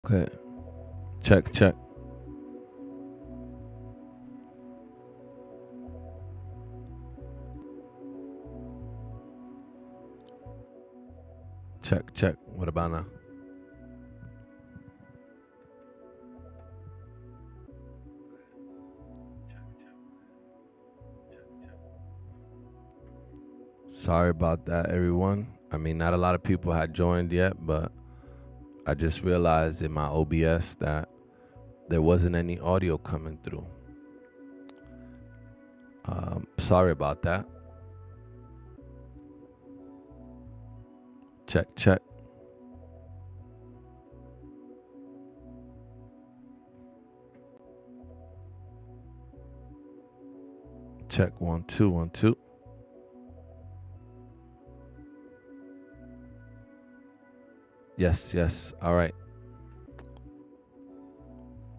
Okay. Check, check. Check, check. What about now? Sorry about that, everyone. I mean, not a lot of people had joined yet, but I just realized in my OBS that there wasn't any audio coming through. Sorry about that. Check, check. Check 1 2 1 2. Yes, yes. All right.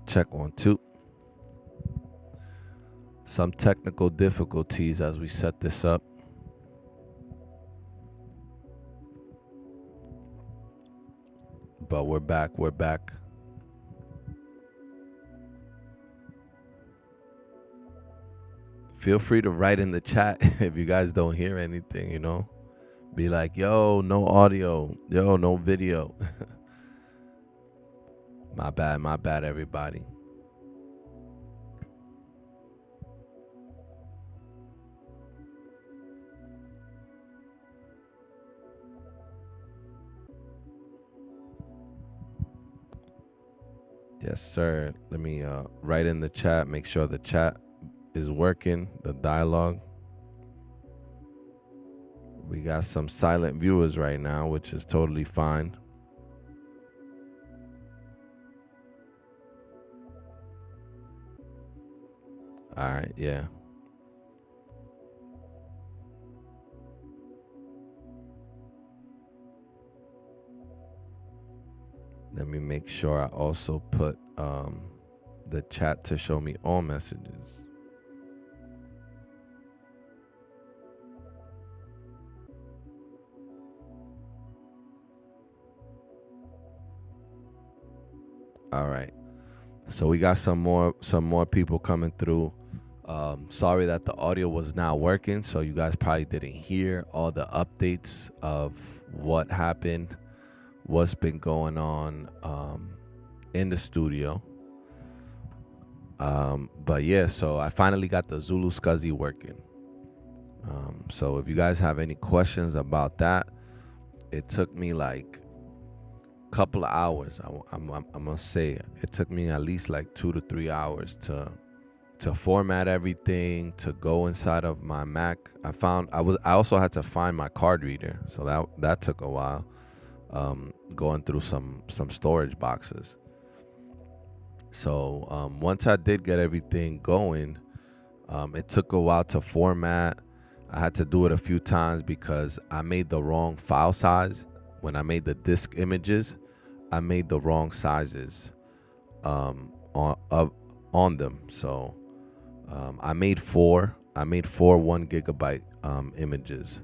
Check 1 2. Some technical difficulties as we set this up. But we're back. We're back. Feel free to write in the chat if you guys don't hear anything, Be like, yo, no audio. Yo, no video. My bad, everybody. Yes, sir. Let me write in the chat, make sure the chat is working, the dialogue. We got some silent viewers right now, which is totally fine. All right, yeah. Let me make sure I also put the chat to show me all messages. All right. So we got some more people coming through. Sorry that the audio was not working, so you guys probably didn't hear all the updates of what happened, what's been going on in the studio. But yeah, so I finally got the Zulu SCSI working. So if you guys have any questions about that, it took me like a couple of hours. I must say it took me at least like 2 to 3 hours to format everything, to go inside of my Mac. I also had to find my card reader, so that took a while. Going through some storage boxes. So once I did get everything going, it took a while to format. I had to do it a few times because I made the wrong file size. When I made the disk images, I made the wrong sizes on them. So I made four 1 gigabyte images.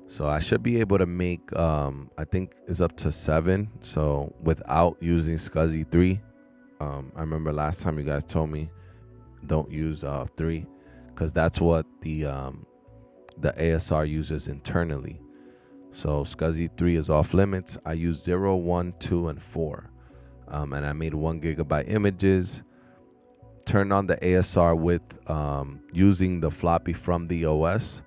So I should be able to make, I think it's up to 7. So without using SCSI 3, I remember last time you guys told me don't use 3, because that's what the ASR uses internally. So SCSI 3 is off limits. I use 0, 1, 2, and 4. And I made 1 gigabyte images. Turned on the ASR with using the floppy from the OS.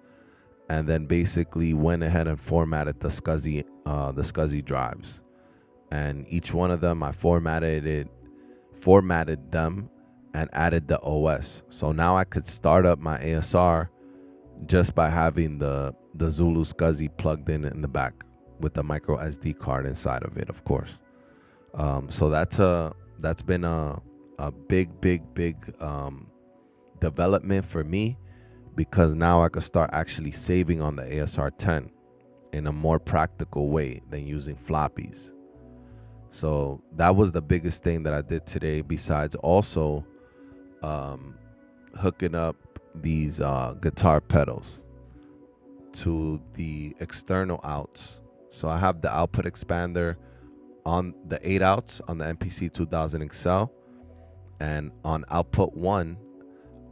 And then basically went ahead and formatted the SCSI drives. And each one of them, I formatted them and added the OS. So now I could start up my ASR just by having the Zulu SCSI plugged in the back with the micro SD card inside of it, of course. So that's been a big development for me, because now I could start actually saving on the ASR-10 in a more practical way than using floppies. So that was the biggest thing that I did today, besides also hooking up these guitar pedals to the external outs. So I have the output expander on the 8 outs on the MPC 2000 XL, and on output 1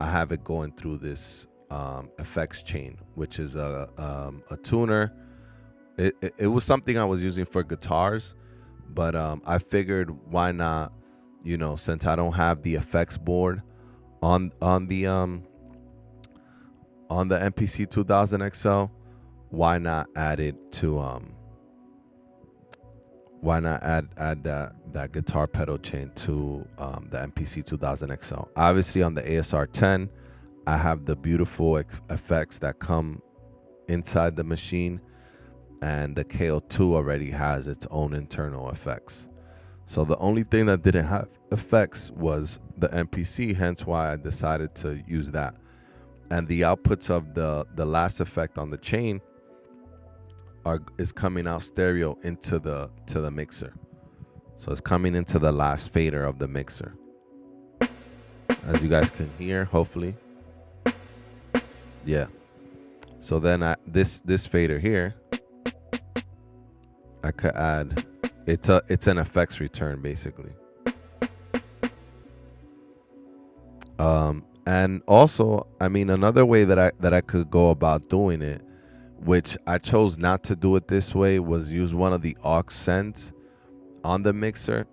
I have it going through this effects chain, which is a tuner. It was something I was using for guitars, but I figured why not, you know, since I don't have the effects board on the MPC 2000 XL, why not add it to why not add that guitar pedal chain to the MPC 2000 XL. Obviously on the ASR-10 I have the beautiful effects that come inside the machine, and the KO2 already has its own internal effects. So the only thing that didn't have effects was the MPC, hence why I decided to use that. And the outputs of the last effect on the chain is coming out stereo into the mixer. So it's coming into the last fader of the mixer, as you guys can hear, hopefully. Yeah. So then this fader here, I could add, it's an effects return basically. And also, I mean, another way that I could go about doing it, which I chose not to do it this way, was use one of the aux sends on the mixer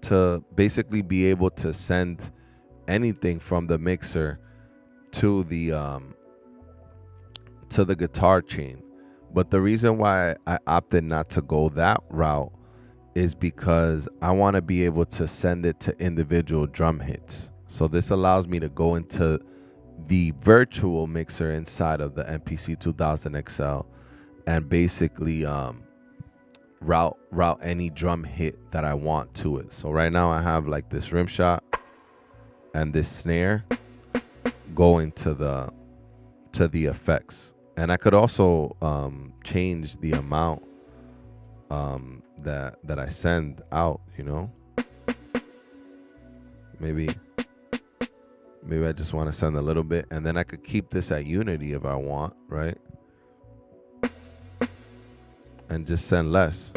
to basically be able to send anything from the mixer to the guitar chain. But the reason why I opted not to go that route is because I want to be able to send it to individual drum hits. So this allows me to go into the virtual mixer inside of the MPC 2000 XL and basically route any drum hit that I want to it. So right now I have like this rim shot and this snare going to the effects. And I could also change the amount that I send out, you know. Maybe I just want to send a little bit, and then I could keep this at unity if I want, right? And just send less.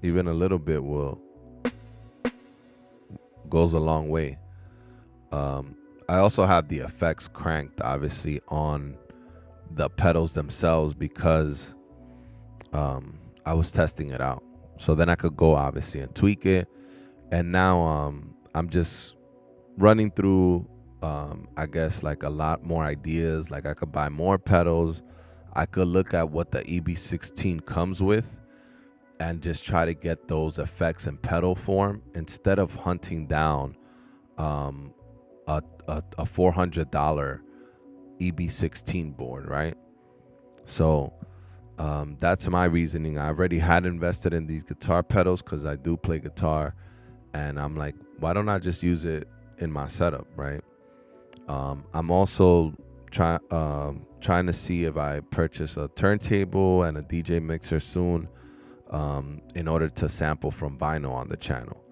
Even a little bit goes a long way. I also have the effects cranked, obviously, on the pedals themselves because I was testing it out. So then I could go, obviously, and tweak it. And now I'm just running through, I guess, like a lot more ideas. Like I could buy more pedals. I could look at what the EB16 comes with and just try to get those effects in pedal form instead of hunting down a $400 EB16 board, right? So that's my reasoning. I already had invested in these guitar pedals because I do play guitar, and I'm like, why don't I just use it in my setup, right? I'm also trying to see if I purchase a turntable and a DJ mixer soon in order to sample from vinyl on the channel.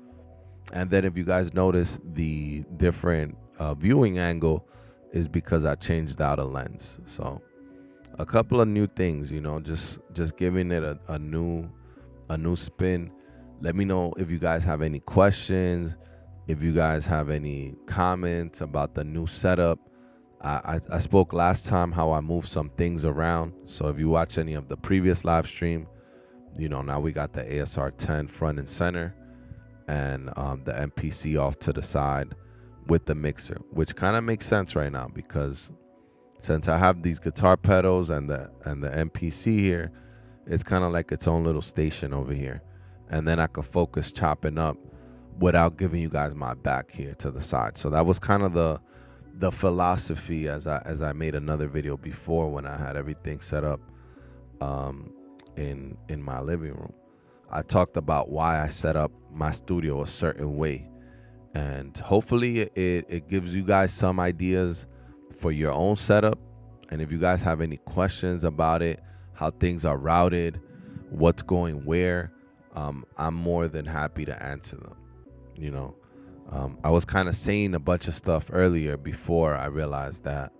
And then if you guys notice, the different viewing angle is because I changed out a lens. So a couple of new things, you know, just giving it a new spin. Let me know if you guys have any questions, if you guys have any comments about the new setup. I spoke last time how I moved some things around. So if you watch any of the previous live stream, you know, now we got the ASR-10 front and center, and the MPC off to the side with the mixer, which kind of makes sense right now because since I have these guitar pedals and the MPC here, it's kind of like its own little station over here. And then I could focus chopping up without giving you guys my back here to the side. So that was kind of the philosophy as I made another video before when I had everything set up in my living room. I talked about why I set up my studio a certain way, and hopefully it gives you guys some ideas for your own setup. And if you guys have any questions about it, how things are routed, what's going where, I'm more than happy to answer them. You know, I was kind of saying a bunch of stuff earlier before I realized that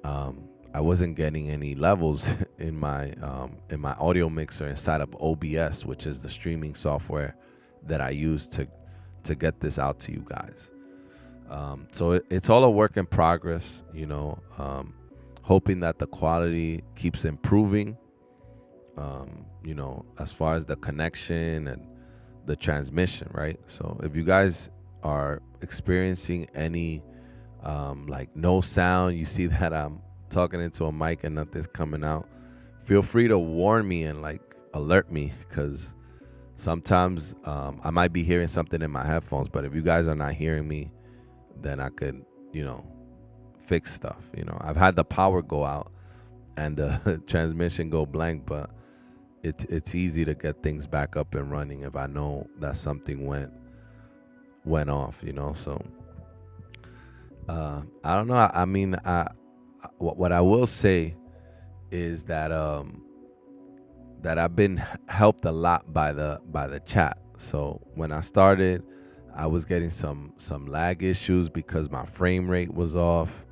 I I wasn't getting any levels in my audio mixer inside of OBS, which is the streaming software that I use to get this out to you guys. So it's all a work in progress, hoping that the quality keeps improving, as far as the connection and the transmission, right? So if you guys are experiencing any like no sound, you see that I'm talking into a mic and nothing's coming out, feel free to warn me and like alert me, because sometimes I might be hearing something in my headphones, but if you guys are not hearing me, then I could, fix stuff. I've had the power go out and the transmission go blank, but it's easy to get things back up and running if I know that something went off, so I don't know. I mean, what I will say is that that I've been helped a lot by the chat. So when I started, I was getting some lag issues because my frame rate was off.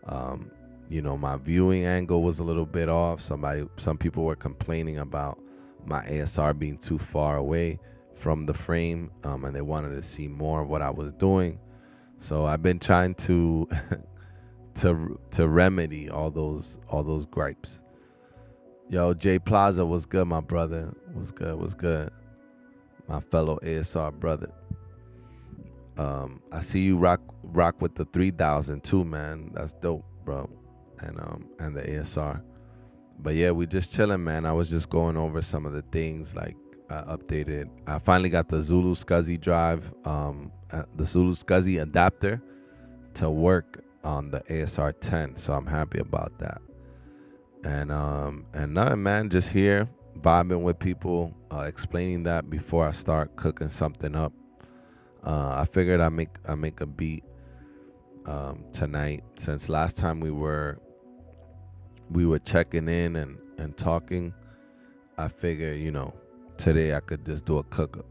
My viewing angle was a little bit off. Some people were complaining about my ASR being too far away from the frame, and they wanted to see more of what I was doing. So I've been trying to to remedy all those gripes. Yo, Jay Plaza, was good, my brother? Was good. My fellow ASR brother. I see you rock with the 3000 too, man. That's dope, bro. And the ASR. But yeah, we just chilling, man. I was just going over some of the things, like updated. I finally got the Zulu SCSI drive, the Zulu SCSI adapter to work on the ASR-10. So I'm happy about that. And nothing, man. Just here vibing with people, explaining that before I start cooking something up. I figured I make a beat tonight, since last time we were checking in and talking. I figured, today I could just do a cookup.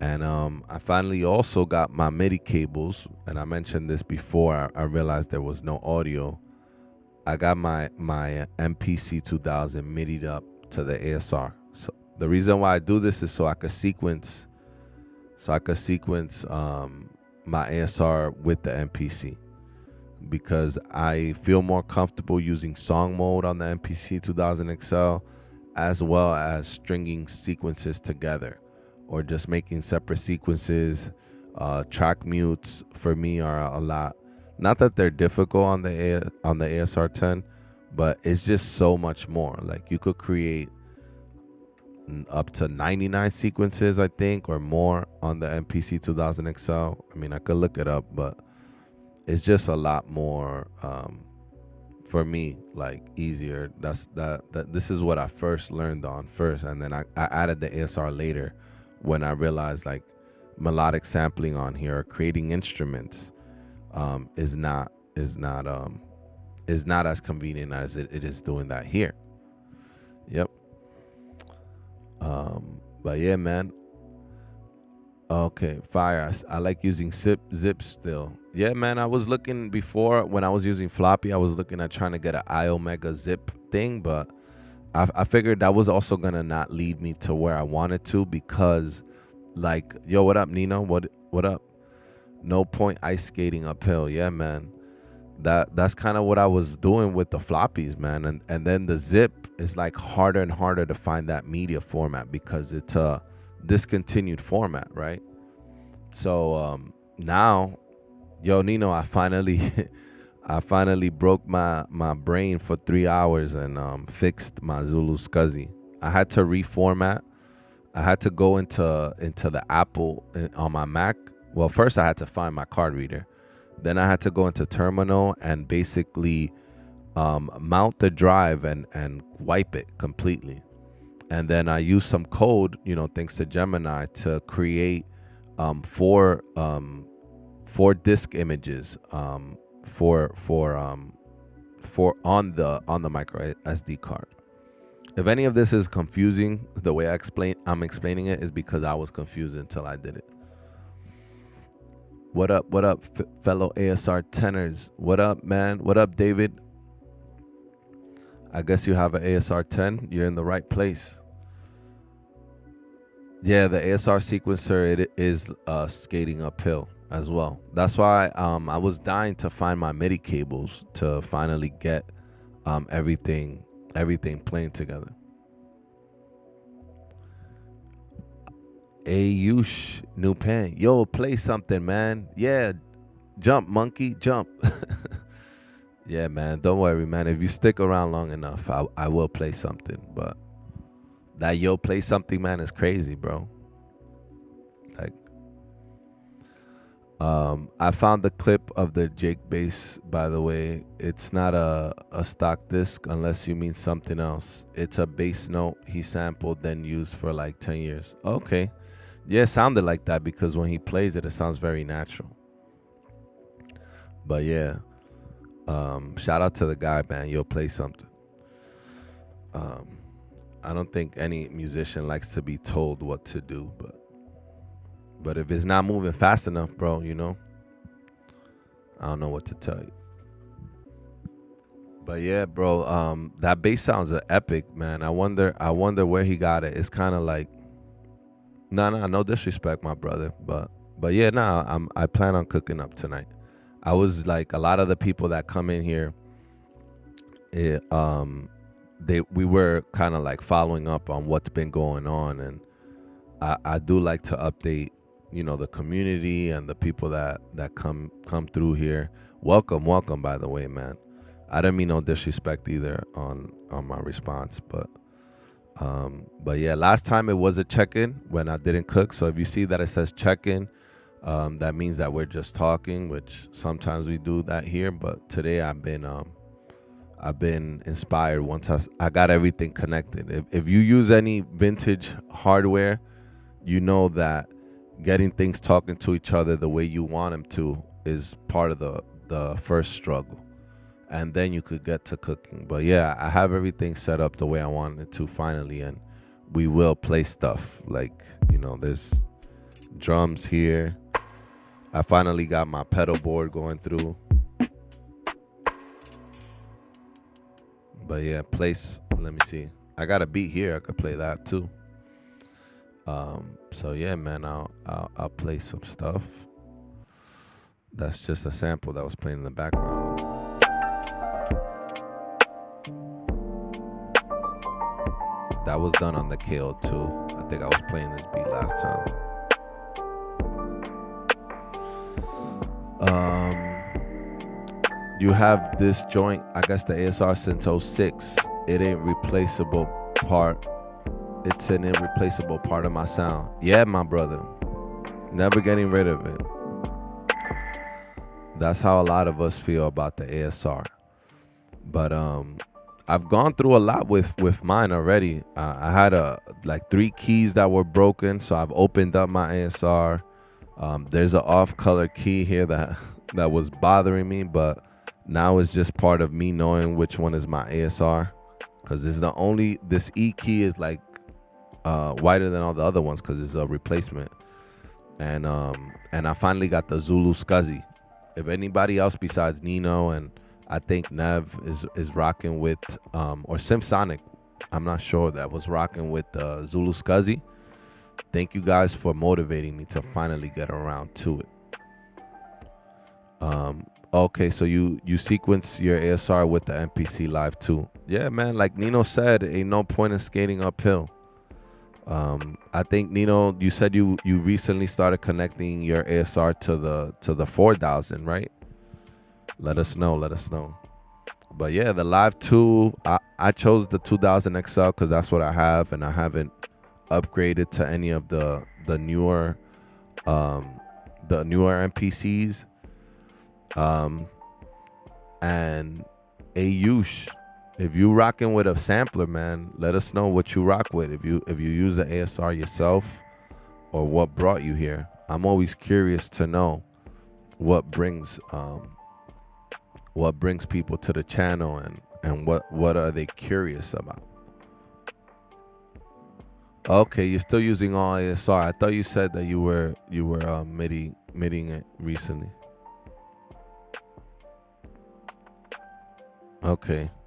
And I finally also got my MIDI cables, and I mentioned this before. I realized there was no audio. I got my MPC 2000 MIDI'd up to the ASR. So the reason why I do this is so I could sequence my ASR with the MPC, because I feel more comfortable using song mode on the MPC 2000 XL, as well as stringing sequences together, or just making separate sequences. Track mutes for me are a lot. Not that they're difficult on the ASR-10, but it's just so much more. Like, you could create up to 99 sequences, I think, or more on the MPC 2000 XL. I mean, I could look it up, but it's just a lot more for me, like, easier. This is what I first learned on first, and then I added the ASR later when I realized, like, melodic sampling on here, or creating instruments, is not as convenient as it is doing that here. Yep. But yeah, man. Okay, fire. I like using zip still. Yeah, man. I was looking before, when I was using floppy, I was looking at trying to get an iOmega zip thing, but I figured that was also gonna not lead me to where I wanted to, because, like, yo, what up, Nino? What up? No point ice skating uphill. Yeah, man. That's kind of what I was doing with the floppies, man. And then the zip is like harder and harder to find that media format, because it's a discontinued format, right? So now, yo, Nino, I finally broke my brain for 3 hours and fixed my Zulu SCSI. I had to reformat. I had to go into the Apple on my Mac. Well, first I had to find my card reader. Then I had to go into terminal and basically mount the drive and wipe it completely. And then I used some code, thanks to Gemini, to create four disk images for on the micro SD card. If any of this is confusing, the way I'm explaining it is because I was confused until I did it. What up, fellow ASR tenors? What up, man? What up, David? I guess you have an ASR-10. You're in the right place. Yeah, the ASR sequencer, it is skating uphill as well. That's why I was dying to find my MIDI cables to finally get everything playing together. Ayush, new pen. Yo, play something, man. Yeah, jump, monkey, jump. Yeah, man, don't worry, man. If you stick around long enough, I will play something. But that yo play something, man, is crazy, bro. Like, I found the clip of the Jake bass, by the way. It's not a stock disc unless you mean something else. It's a bass note he sampled, then used for like 10 years. Okay. Yeah, it sounded like that because when he plays it, it sounds very natural. But yeah, shout out to the guy, man. Yo, play something. I don't think any musician likes to be told what to do, but if it's not moving fast enough, bro, you know, I don't know what to tell you. But yeah, bro, that bass sounds epic, man. I wonder where he got it. It's kind of like, no disrespect, my brother, but yeah, I plan on cooking up tonight. I was like, a lot of the people that come in here, we were kind of like following up on what's been going on, and I do like to update, you know, the community and the people that come through here. Welcome, by the way, man. I didn't mean no disrespect either on my response, but yeah, last time it was a check-in when I didn't cook. So if you see that it says check-in, that means that we're just talking, which sometimes we do that here. But today I've been inspired once I got everything connected. If you use any vintage hardware, you know that getting things talking to each other the way you want them to is part of the first struggle. And then you could get to cooking. But yeah, I have everything set up the way I wanted it to finally, and we will play stuff. Like, you know, there's drums here. I finally got my pedal board going through. But yeah, let me see. I got a beat here. I could play that too. So yeah, man, I'll play some stuff. That's just a sample that was playing in the background. That was done on the KO too. I think I was playing this beat last time. You have this joint, I guess the ASR since 06. It ain't replaceable part. It's an irreplaceable part of my sound. Yeah, my brother. Never getting rid of it. That's how a lot of us feel about the ASR. But I've gone through a lot with mine already. I had like 3 keys that were broken, so I've opened up my ASR. There's an off-color key here that was bothering me, but now it's just part of me knowing which one is my ASR, because this E key is like wider than all the other ones because it's a replacement. And I finally got the Zulu Scuzzy. If anybody else besides Nino and I think Nev is rocking with or Ensoniq, I'm not sure, that was rocking with Zulu Scuzzy, thank you guys for motivating me to finally get around to it. Okay, so you sequence your ASR with the MPC Live too. Yeah, man, like Nino said, ain't no point in skating uphill. I think, Nino, you said you recently started connecting your ASR to the 4000, right? Let us know. But yeah, the Live 2, I chose the 2000 XL because that's what I have, and I haven't upgraded to any of the newer MPCs. And Ayush, if you rocking with a sampler, man, let us know what you rock with. If you use the ASR yourself or what brought you here. I'm always curious to know what brings people to the channel and what are they curious about. Okay, you're still using all ASR. I thought you said that you were MIDIing it recently. Okay.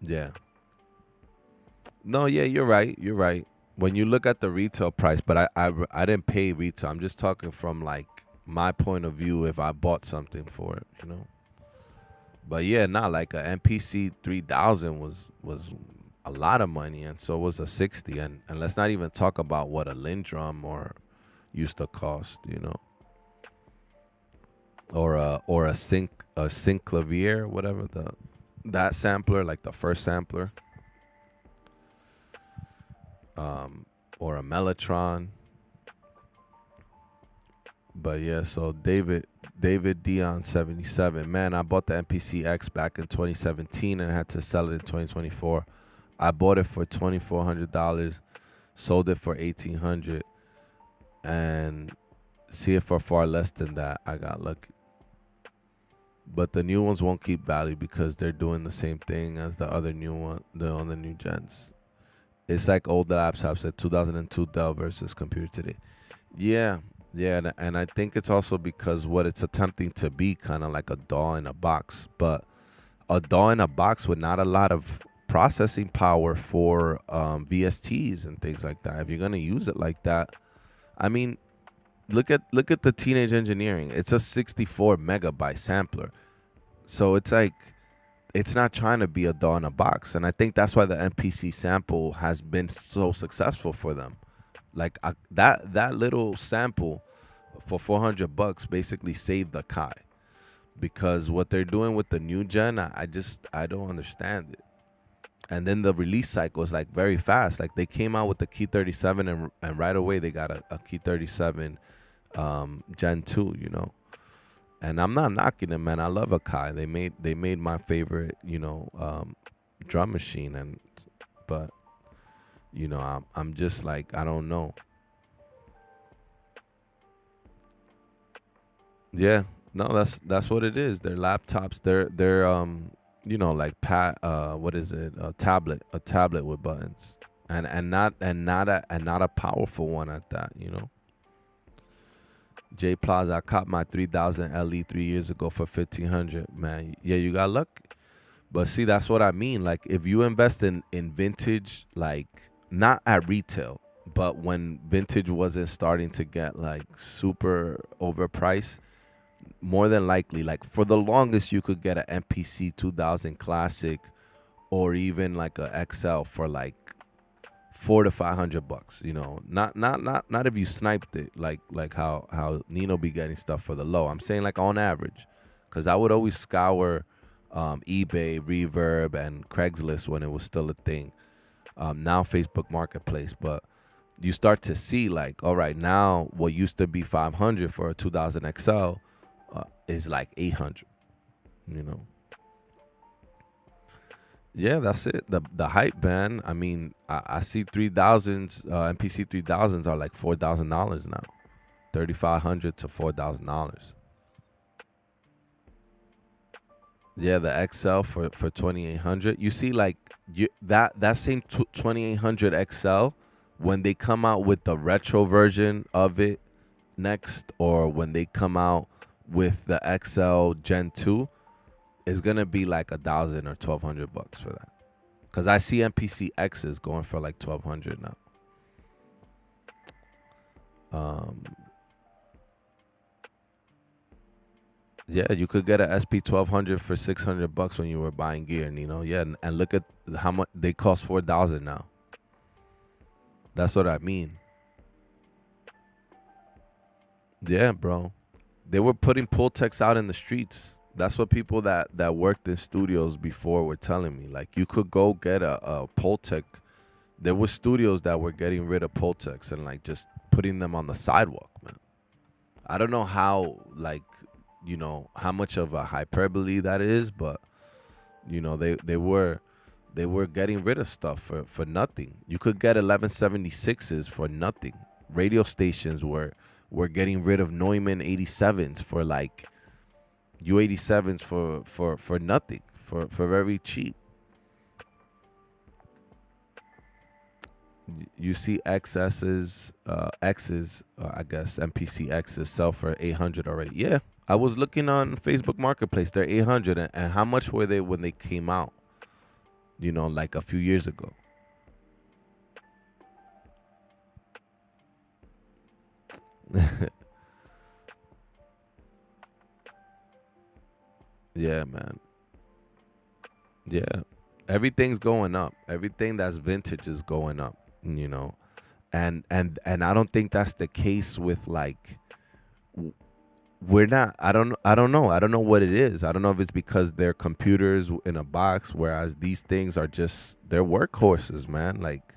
Yeah. No, yeah, you're right. You're right. When you look at the retail price, but I didn't pay retail. I'm just talking from like my point of view if I bought something for it, you know. But yeah, not like a MPC 3000 was a lot of money, and so was a 60. And let's not even talk about what a Lindrum or used to cost, you know, or a sync clavier, whatever that sampler, like the first sampler, or a Mellotron. But yeah, so David Dion 77. Man, I bought the MPC X back in 2017 and had to sell it in 2024. I bought it for $2,400, sold it for $1,800, and see it for far less than that. I got lucky. But the new ones won't keep value because they're doing the same thing as the other new one, the on the new gens. It's like old laptops at 2002 Dell versus computer today. Yeah, yeah, and I think it's also because what it's attempting to be kind of like a DAW in a box, but a DAW in a box with not a lot of processing power for VSTs and things like that. If you're gonna use it like that, I mean, look at the Teenage Engineering. It's a 64 megabyte sampler, so it's like it's not trying to be a DAW in a box, and I think that's why the MPC sample has been so successful for them. Like that little sample for $400 basically saved the Kai, because what they're doing with the new gen, I don't understand it. And then the release cycle is like very fast. Like they came out with the Key 37 and right away they got a Key 37 Gen 2, you know. And I'm not knocking them, man. I love Akai. They made my favorite, you know, drum machine, but you know, I'm just like, I don't know. Yeah, no, that's what it is. They're laptops. They're you know, like what is it? A tablet with buttons, and not a powerful one at that. You know. J Plaza, I caught my 3000 LE 3 years ago for 1500. Man, yeah, you got luck. But see, that's what I mean. Like, if you invest in vintage, like not at retail, but when vintage wasn't starting to get like super overpriced, more than likely, like for the longest, you could get an MPC 2000 Classic or even like a XL for like $400 to $500. You know, not if you sniped it, like how Nino be getting stuff for the low. I'm saying like on average, because I would always scour eBay, Reverb, and Craigslist when it was still a thing. Now Facebook Marketplace, but you start to see like, all right, now what used to be 500 for a 2000 XL is like 800. You know. Yeah, that's it. The hype band. I mean, I see 3000s, MPC 3000s are like $4,000 now, $3,500 to $4,000. Yeah, the XL for 2800. You see, like that same 2800 XL, when they come out with the retro version of it next, or when they come out with the XL Gen 2, is gonna be like $1,000 or $1,200 for that. Cause I see MPC X's going for like 1,200 now. Yeah, you could get a SP 1200 for $600 when you were buying gear, you know. Yeah, and look at how much they cost, 4,000 now. That's what I mean. Yeah, bro. They were putting Pultecs out in the streets. That's what people that worked in studios before were telling me. Like, you could go get a Pultec. There were studios that were getting rid of Pultecs and like just putting them on the sidewalk, man. I don't know how, like, you know, how much of a hyperbole that is, but you know, they were getting rid of stuff for nothing. You could get 1176s for nothing. Radio stations were getting rid of Neumann 87s for like U87s for nothing, for very cheap. You see XS's X's, I guess MPC X's sell for 800 already. Yeah, I was looking on Facebook Marketplace. They're 800, and how much were they when they came out? like a few years ago. Yeah, man. Yeah. Everything's going up. Everything that's vintage is going up, and I don't think that's the case with like we're not. I don't know what it is. I don't know if it's because they're computers in a box, whereas these things are just they're workhorses, man. Like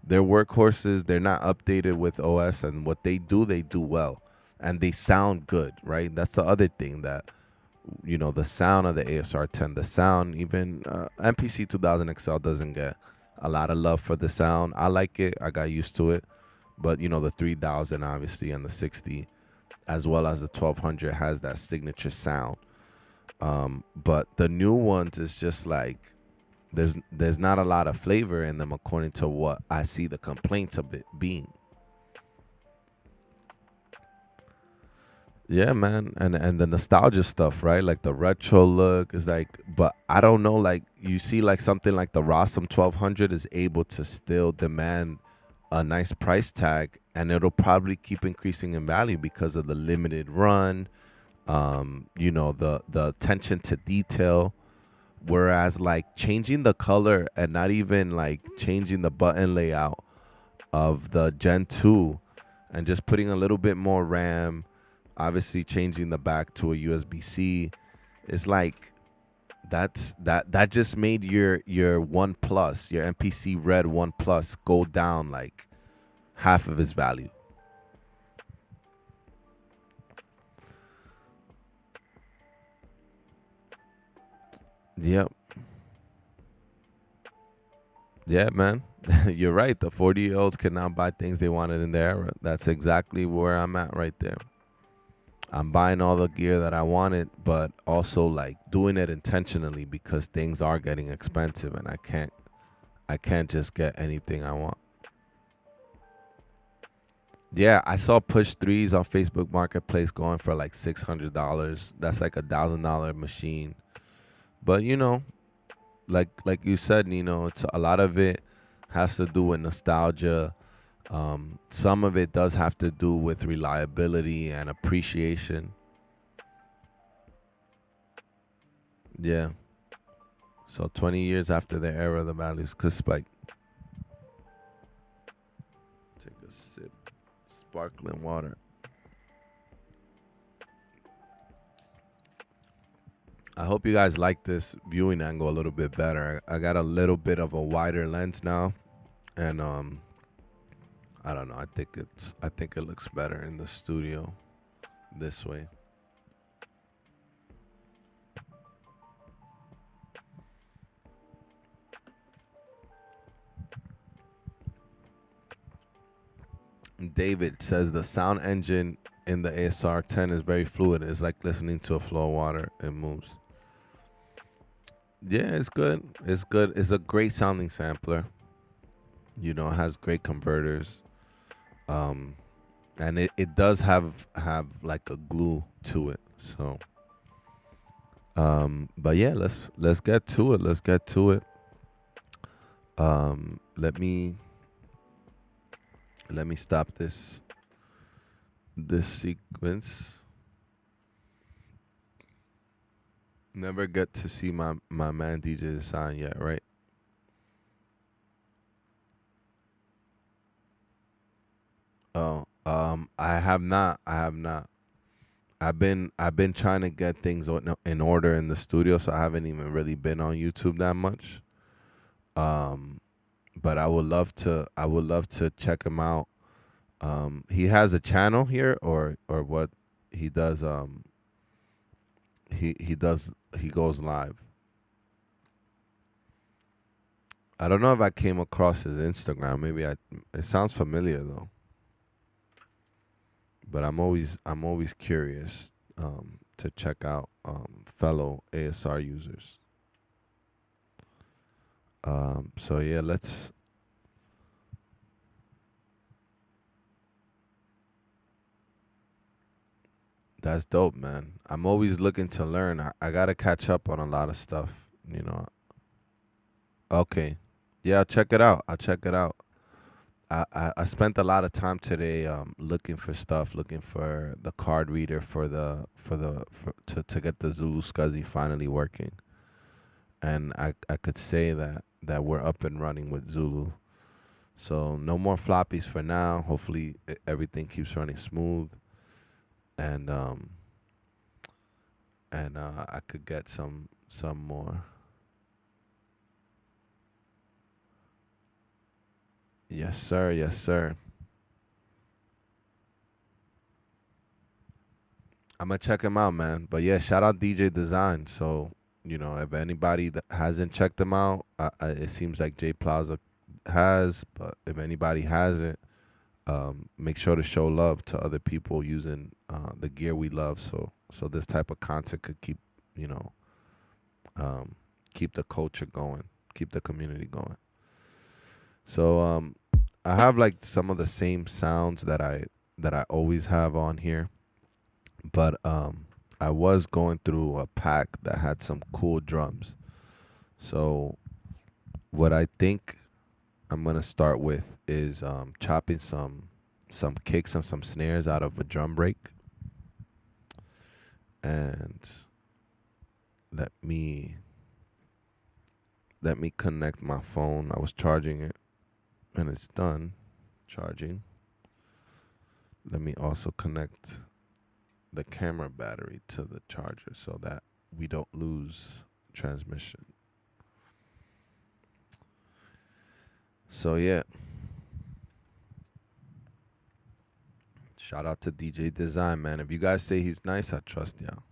they're workhorses. They're not updated with OS, and what they do well, and they sound good, right? That's the other thing that the sound of the ASR-10, the sound, even MPC 2000 XL doesn't get a lot of love for the sound. I like it. I got used to it, but the 3000 obviously and the 60 as well as the 1200 has that signature sound. But the new ones is just like there's not a lot of flavor in them according to what I see the complaints of it being. Yeah, man, and the nostalgia stuff, right? Like the retro look is like, but I don't know. Like you see, like something like the Rossum 1200 is able to still demand a nice price tag, and it'll probably keep increasing in value because of the limited run, the attention to detail. Whereas like changing the color and not even like changing the button layout of the Gen 2 and just putting a little bit more RAM, obviously changing the back to a USB-C, it's like that just made your One Plus, your MPC Red One Plus go down like half of its value. Yep. Yeah, man. You're right. The 40-year-olds can now buy things they wanted in their era. That's exactly where I'm at right there. I'm buying all the gear that I wanted, but also like doing it intentionally because things are getting expensive and I can't just get anything I want. Yeah, I saw push threes on Facebook Marketplace going for like $600. That's like $1,000 machine. But like you said, it's a lot of it has to do with nostalgia. Some of it does have to do with reliability and appreciation. Yeah. So 20 years after the era, the values could spike. Take a sip. Sparkling water. I hope you guys like this viewing angle a little bit better. I got a little bit of a wider lens now, and I don't know. I think it looks better in the studio this way. David says the sound engine in the ASR-10 is very fluid. It's like listening to a flow of water. It moves. Yeah, it's good. It's good. It's a great sounding sampler. It has great converters. Um, and it does have like a glue to it. So, but yeah, let's get to it. Let's get to it. Let me stop this sequence. Never get to see my man DJ sign yet, right? Oh, I have not. I have not. I've been trying to get things in order in the studio, so I haven't even really been on YouTube that much. Um, but I would love to check him out. He has a channel here, or what he does. He goes live. I don't know if I came across his Instagram. Maybe I. It sounds familiar though. But I'm always curious to check out fellow ASR users. So yeah, that's dope, man. I'm always looking to learn. I gotta catch up on a lot of stuff. Okay. Yeah, I'll check it out. I'll check it out. I spent a lot of time today looking for stuff, looking for the card reader to get the Zulu Scuzzy finally working. And I could say that we're up and running with Zulu. So no more floppies for now. Hopefully everything keeps running smooth, and I could get some more. Yes, sir. Yes, sir. I'm gonna check him out, man. But yeah, shout out DJ Design. So if anybody that hasn't checked him out, it seems like Jay Plaza has. But if anybody hasn't, make sure to show love to other people using the gear we love. So this type of content could keep you know um, keep the culture going, keep the community going. So I have like some of the same sounds that I always have on here, but I was going through a pack that had some cool drums. So what I think I'm gonna start with is chopping some kicks and some snares out of a drum break, and let me let me connect my phone. I was charging it, and it's done charging. Let me also connect the camera battery to the charger so that we don't lose transmission. So yeah, shout out to DJ Design, man. If you guys say he's nice, I trust y'all.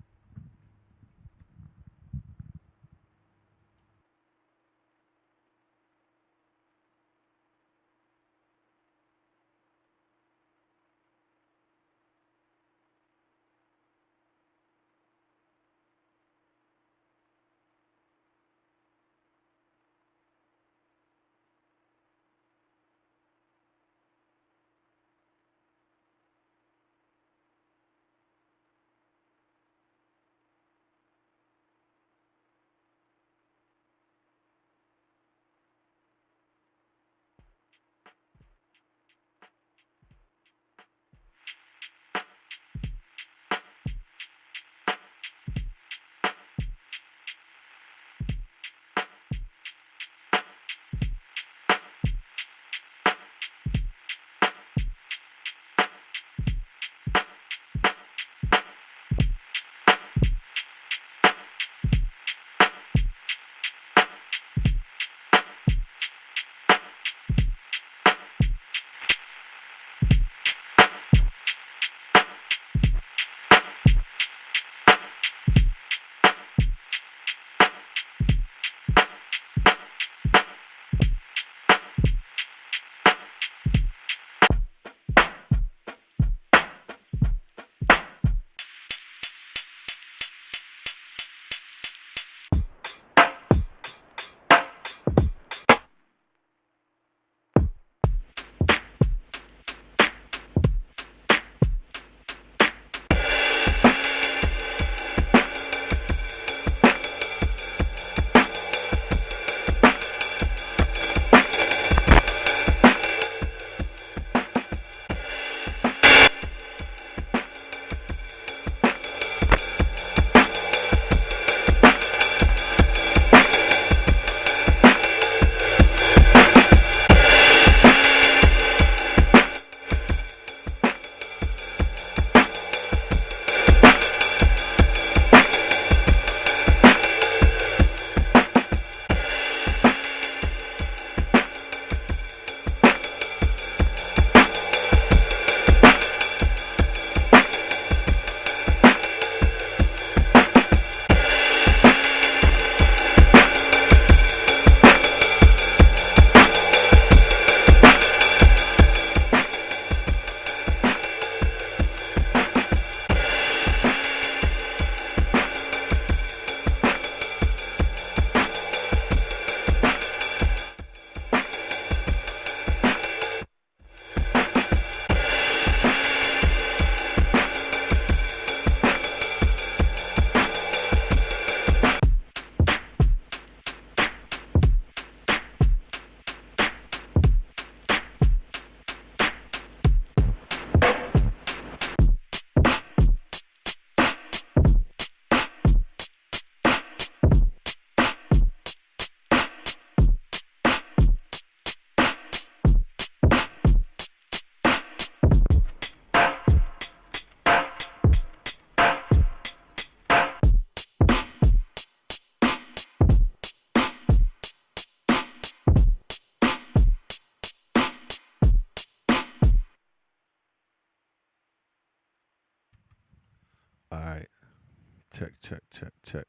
Check, check, check, check.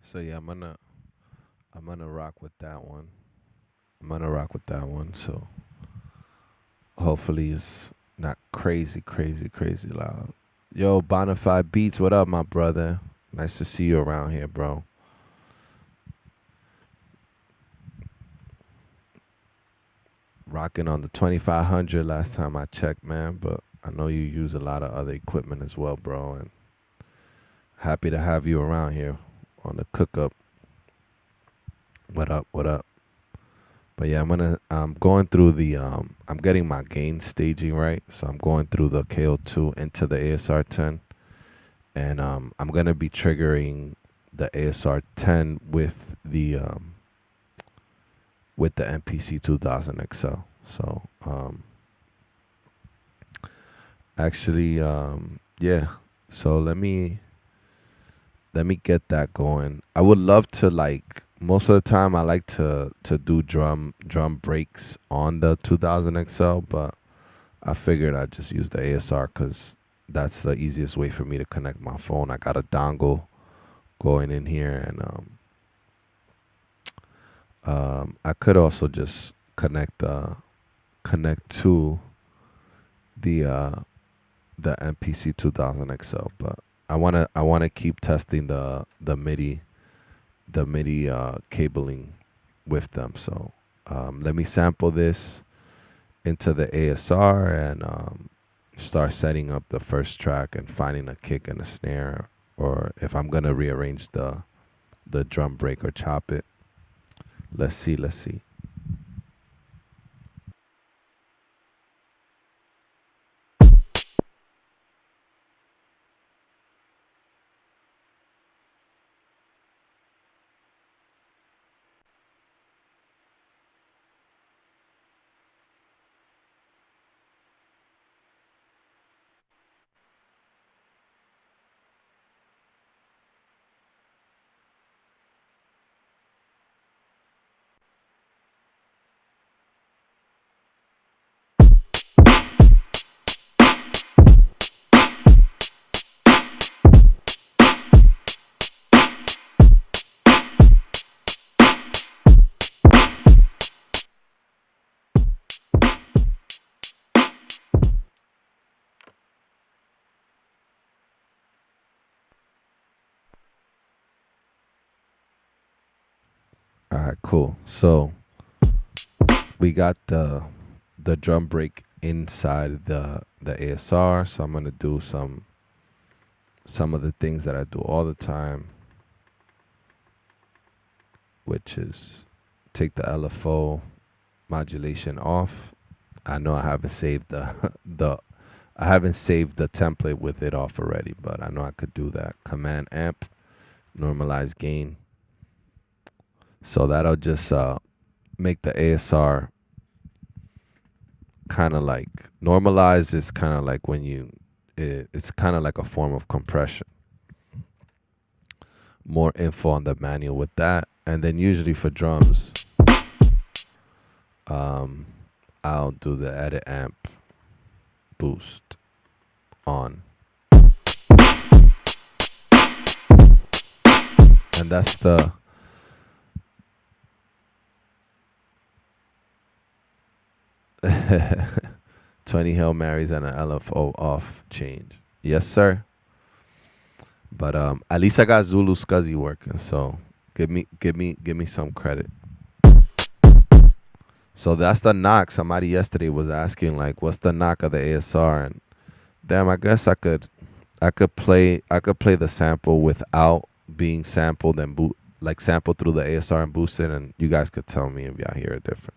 So yeah, I'm gonna rock with that one. I'm gonna rock with that one. So hopefully it's not crazy, crazy, crazy loud. Yo, Bonafide Beats, what up, my brother? Nice to see you around here, bro. Rocking on the 2500 last time I checked, man. But I know you use a lot of other equipment as well, bro. And happy to have you around here on the Cookup. What up? What up? But yeah, I'm going through I'm getting my gain staging right. So I'm going through the KO2 into the ASR-10, and I'm gonna be triggering the ASR-10 with the MPC 2000 XL. So actually, yeah. So let me get that going. I would love to, like, most of the time I like to do drum breaks on the 2000 XL, but I figured I'd just use the ASR because that's the easiest way for me to connect my phone. I got a dongle going in here, and I could also just connect to the MPC 2000 XL, but I wanna keep testing the MIDI cabling with them. So let me sample this into the ASR and start setting up the first track and finding a kick and a snare, or if I'm gonna rearrange the drum break or chop it. Let's see. All right, cool. So we got the drum break inside the ASR. So I'm gonna do some of the things that I do all the time, which is take the LFO modulation off. I know I haven't saved the template with it off already, but I know I could do that. Command amp, normalize gain. So that'll just make the ASR kind of like normalize. Is kind of like when it's kind of like a form of compression. More info on the manual with that, and then usually for drums, I'll do the edit amp boost on, and that's the 20 Hail Marys and an LFO off change. Yes, sir. But at least I got Zulu Scuzzy working, so give me some credit. So that's the knock. Somebody yesterday was asking, like, what's the knock of the ASR, and damn, I guess I could play the sample without being sampled and like sample through the ASR and boost it, and you guys could tell me if y'all hear a difference.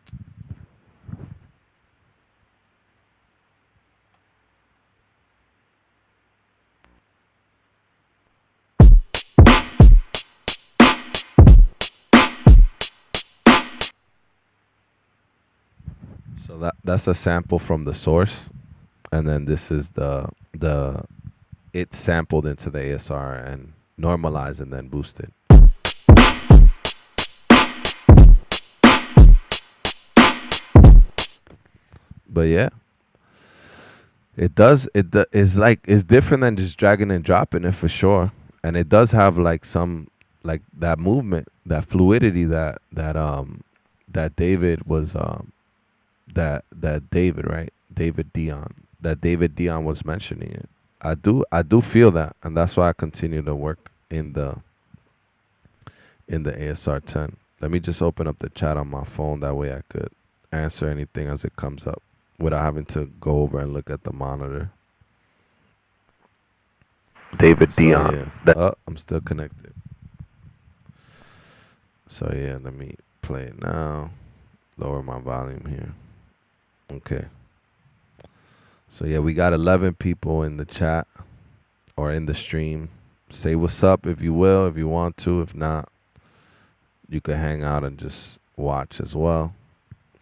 So that's a sample from the source, and then this is the it's sampled into the ASR and normalized and then boosted. But yeah, it does. It's like it's different than just dragging and dropping it for sure. and it does have like some like that movement, that fluidity that David was that David, right? David Dion was mentioning it. I do feel that, and that's why I continue to work in the ASR-10. Let me just open up the chat on my phone. That way I could answer anything as it comes up without having to go over and look at the monitor. David Dion. Yeah. Oh, I'm still connected. So yeah, let me play it now. Lower my volume here. Okay. So yeah, we got 11 people in the chat or in the stream. Say what's up if you will, if you want to. If not, you can hang out and just watch as well.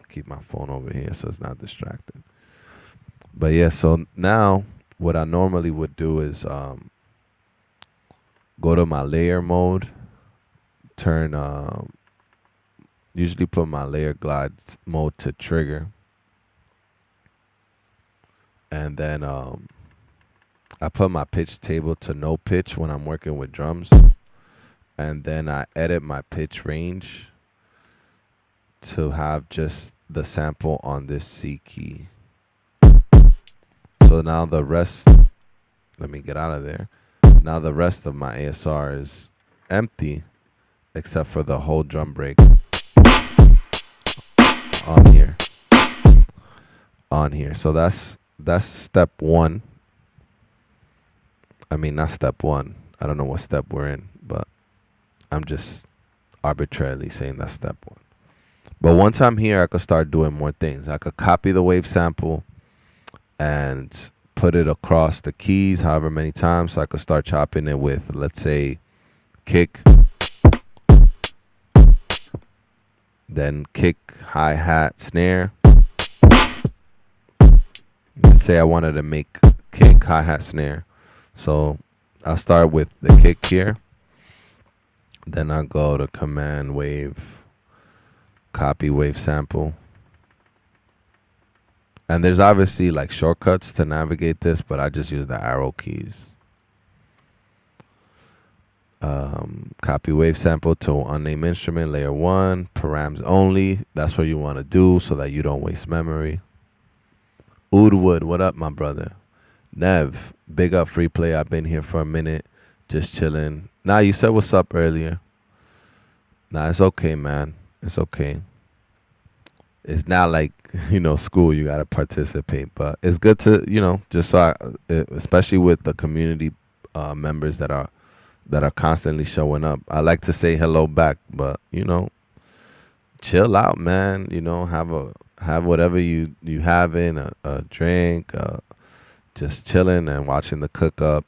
Keep my phone over here so it's not distracted. But yeah, so now what I normally would do is go to my layer mode, turn usually put my layer glide mode to trigger, and then I put my pitch table to no pitch when I'm working with drums, and then I edit my pitch range to have just the sample on this C key. So now the rest, let me get out of there. Now the rest of my ASR is empty except for the whole drum break on here. So that's step one. I mean, not step one. I don't know what step we're in, but I'm just arbitrarily saying that's step one. But once I'm here, I could start doing more things. I could copy the wave sample and put it across the keys however many times. So I could start chopping it with, let's say, kick, then kick, hi-hat, snare. Let's say I wanted to make kick, hi-hat, snare. So I'll start with the kick here. Then I'll go to command wave, copy wave sample. And there's obviously like shortcuts to navigate this, but I just use the arrow keys. Copy wave sample to unnamed instrument, layer 1, params only. That's what you want to do so that you don't waste memory. Oudwood, what up, my brother? Nev, big up FREEPLAY. I've been here for a minute, just chilling. Nah, you said what's up earlier. Nah, it's okay, man. It's okay. It's not like, school, you got to participate. But it's good to, just so especially with the community members that are constantly showing up. I like to say hello back, but, chill out, man. Have whatever you having, a drink, just chilling and watching the Cookup.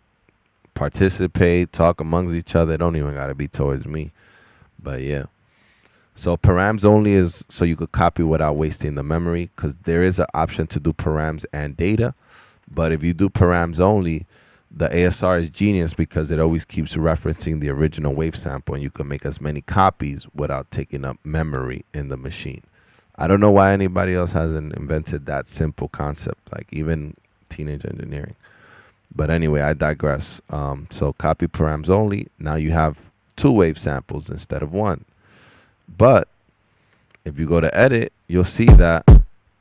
Participate, talk amongst each other. It don't even got to be towards me. But, yeah. So params only is so you could copy without wasting the memory, because there is an option to do params and data. But if you do params only, the ASR is genius because it always keeps referencing the original wave sample, and you can make as many copies without taking up memory in the machine. I don't know why anybody else hasn't invented that simple concept, like even teenage engineering. But anyway, I digress. So copy params only. Now you have 2 wave samples instead of 1. But if you go to edit, you'll see that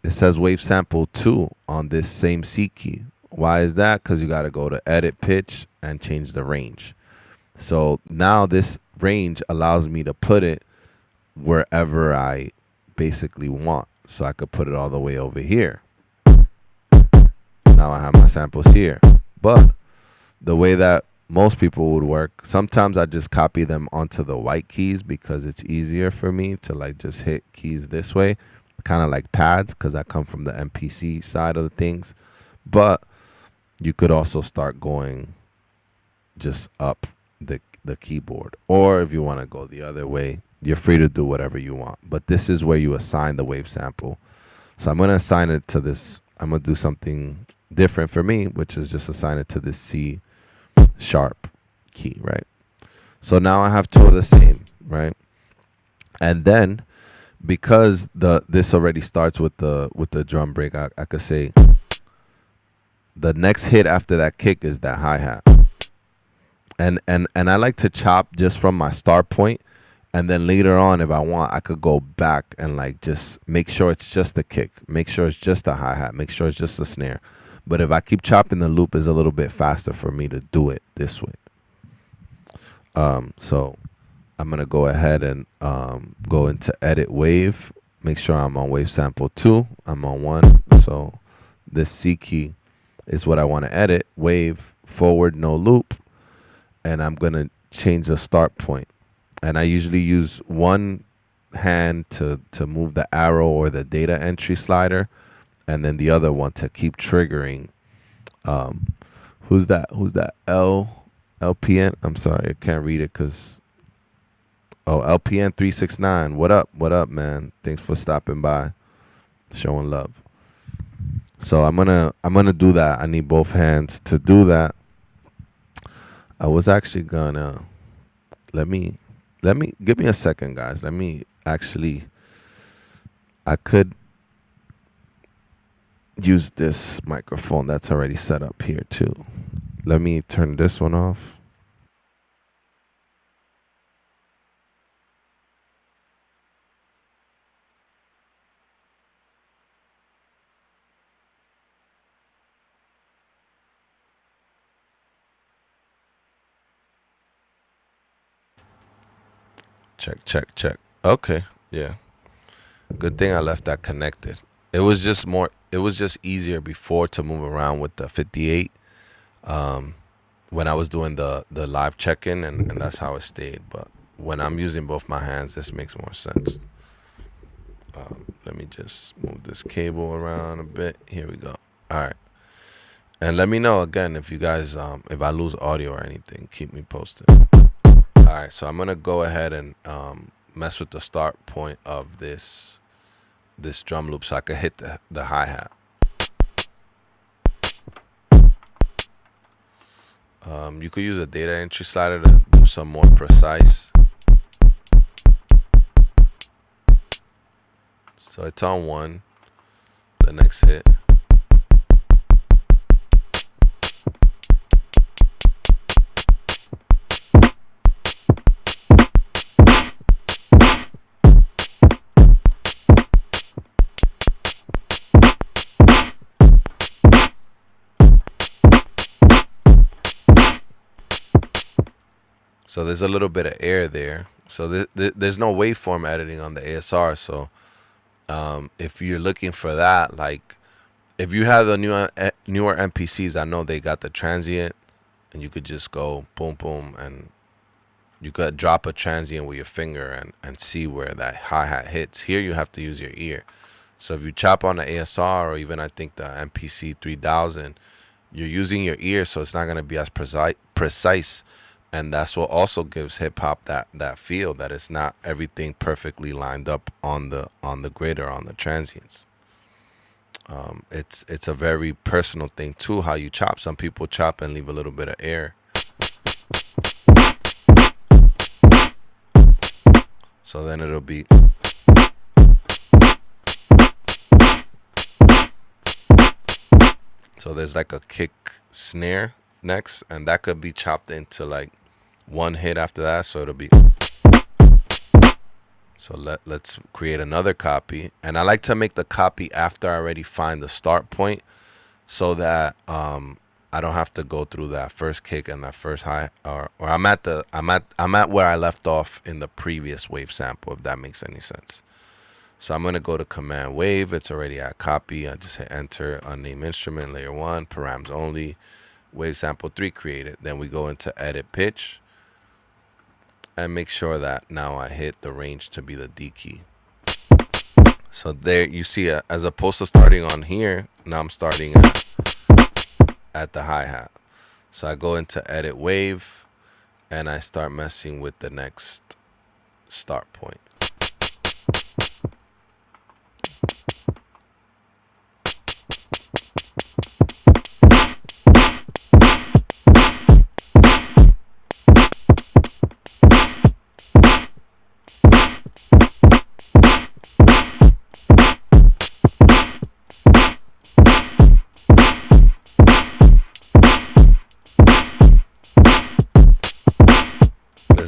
it says wave sample 2 on this same C key. Why is that? Because you got to go to edit pitch and change the range. So now this range allows me to put it wherever I basically want. So I could put it all the way over here. Now I have my samples here. But the way that most people would work, sometimes I just copy them onto the white keys because it's easier for me to like just hit keys this way, kind of like pads, because I come from the MPC side of the things. But you could also start going just up the keyboard, or if you want to go the other way, you're free to do whatever you want. But this is where you assign the wave sample. So I'm going to assign it to this. I'm going to do something different for me, which is just assign it to this C sharp key, right? So now I have 2 of the same, right? And then because this already starts with the drum break, I could say the next hit after that kick is that hi-hat. And I like to chop just from my start point, and then later on, if I want, I could go back and like just make sure it's just the kick, make sure it's just the hi-hat, make sure it's just the snare. But if I keep chopping, the loop is a little bit faster for me to do it this way. So I'm gonna go ahead and go into edit wave, make sure I'm on wave sample 2, I'm on 1. So this C key is what I want to edit, wave forward no loop, and I'm gonna change the start point. And I usually use one hand to move the arrow or the data entry slider, and then the other one to keep triggering. Who's that? LPN? I'm sorry, I can't read it because. Oh, LPN 369. What up? What up, man? Thanks for stopping by, showing love. So I'm gonna do that. I need both hands to do that. I was actually gonna let me give me a second, guys. Let me actually. I could use this microphone that's already set up here too. Let me turn this one off. Check. Okay, yeah. Good thing I left that connected. It was just easier before to move around with the 58 when I was doing the live check-in, and that's how it stayed. But when I'm using both my hands, this makes more sense. Let me just move this cable around a bit. Here we go. All right. And let me know again if you guys, if I lose audio or anything, keep me posted. All right, so I'm gonna go ahead and mess with the start point of this drum loop so I can hit the hi-hat. You could use a data entry slider to do some more precise. So it's on 1, the next hit. So there's a little bit of air there. So there's no waveform editing on the ASR. So if you're looking for that, like if you have the newer MPCs, I know they got the transient, and you could just go boom, boom, and you could drop a transient with your finger and see where that hi-hat hits. Here you have to use your ear. So if you chop on the ASR, or even I think the MPC 3000, you're using your ear, so it's not going to be as precise. And that's what also gives hip hop that feel, that it's not everything perfectly lined up on the grid or on the transients. It's a very personal thing too, how you chop. Some people chop and leave a little bit of air. So then it'll be. So there's like a kick snare next, and that could be chopped into like one hit after that, so it'll be. So let's create another copy, and I like to make the copy after I already find the start point, so that I don't have to go through that first kick and that first high, or I'm at where I left off in the previous wave sample, if that makes any sense. So I'm gonna go to command wave. It's already at copy. I just hit enter, unnamed instrument, layer 1, params only, wave sample 3 created. Then we go into edit pitch and make sure that now I hit the range to be the D key. So there you see, as opposed to starting on here, now I'm starting at the hi-hat. So I go into edit wave and I start messing with the next start point.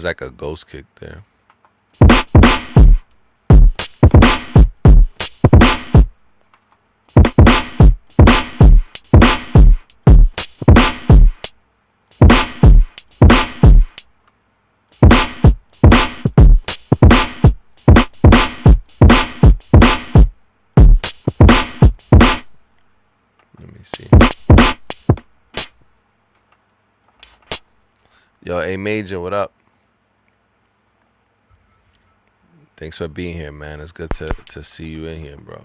There's like a ghost kick there. Let me see. Yo, A Major, what up? Thanks for being here, man. It's good to see you in here, bro.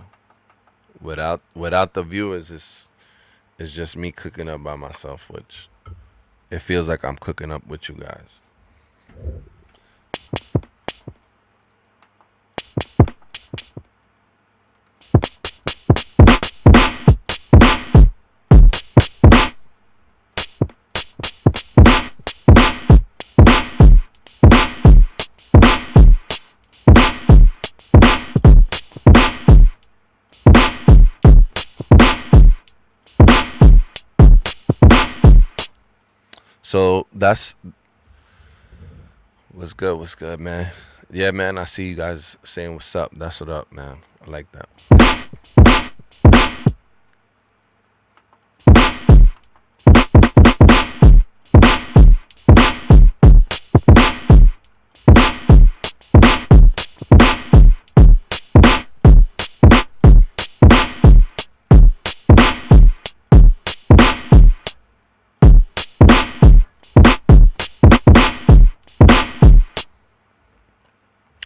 Without the viewers, it's just me cooking up by myself, which it feels like I'm cooking up with you guys. So that's what's good, man. Yeah, man, I see you guys saying what's up. That's what up, man. I like that.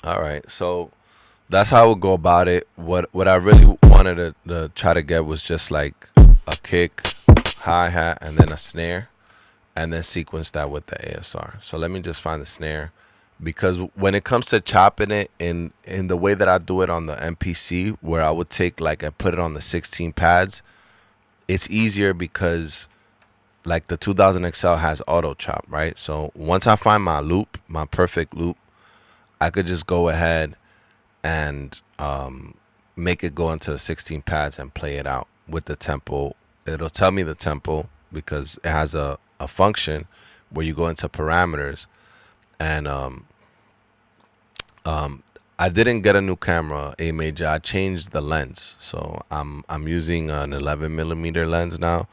All right, so that's how I would go about it. What I really wanted to try to get was just like a kick, hi-hat, and then a snare, and then sequence that with the ASR. So let me just find the snare, because when it comes to chopping it in the way that I do it on the MPC, where I would take like and put it on the 16 pads, it's easier because like the 2000 XL has auto chop, right? So once I find my loop, my perfect loop, I could just go ahead and make it go into the 16 pads and play it out with the tempo. It'll tell me the tempo because it has a function where you go into parameters. And I didn't get a new camera, A Major. I changed the lens, so I'm using an 11mm lens now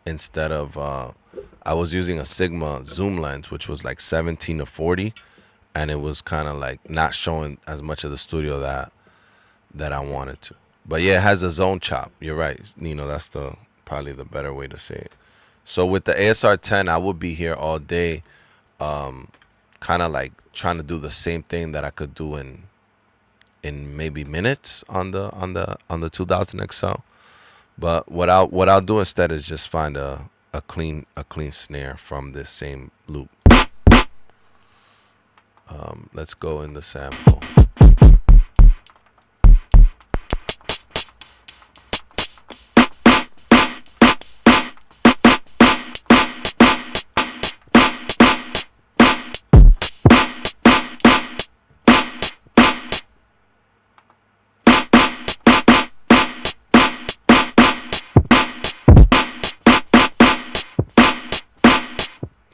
instead of I was using a Sigma zoom lens, which was like 17-40. And it was kind of like not showing as much of the studio that I wanted to. But yeah, it has a zone chop. You're right, Nino. That's probably the better way to say it. So with the ASR-10, I would be here all day, kind of like trying to do the same thing that I could do in maybe minutes on the 2000 XL. But what I'll do instead is just find a clean snare from this same loop. Let's go in the sample.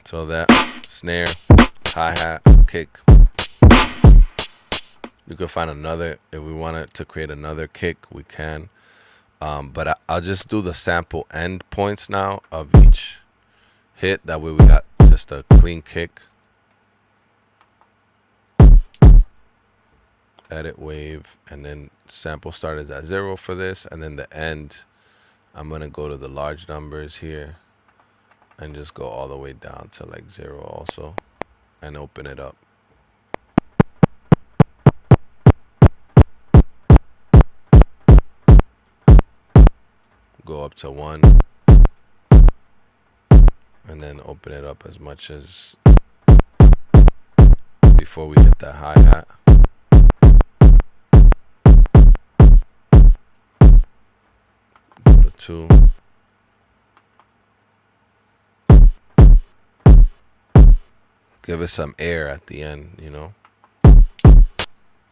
So that snare, hi-hat, kick. You could find another, if we wanted to create another kick, we can. But I'll just do the sample end points now of each hit. That way we got just a clean kick. Edit wave, and then sample start is at 0 for this, and then the end, I'm gonna go to the large numbers here and just go all the way down to like 0 also, and open it up. Go up to 1, and then open it up as much as before we hit that hi-hat. Go to 2. Give it some air at the end, you know.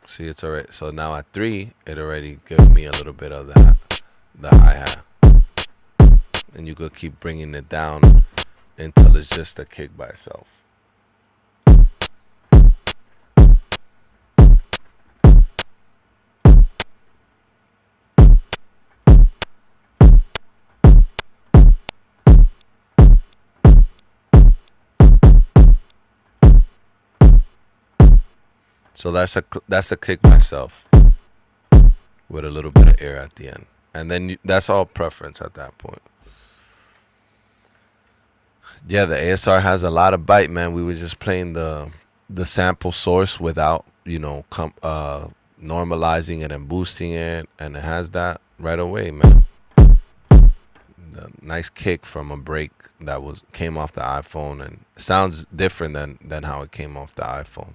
See, it's already, so now at 3, it already gives me a little bit of that, the hi-hat. And you could keep bringing it down until it's just a kick by itself. So that's a kick myself with a little bit of air at the end, and then that's all preference at that point. Yeah, the ASR has a lot of bite, man. We were just playing the sample source without normalizing it and boosting it, and it has that right away, man. The nice kick from a break that was came off the iPhone, and it sounds different than how it came off the iPhone,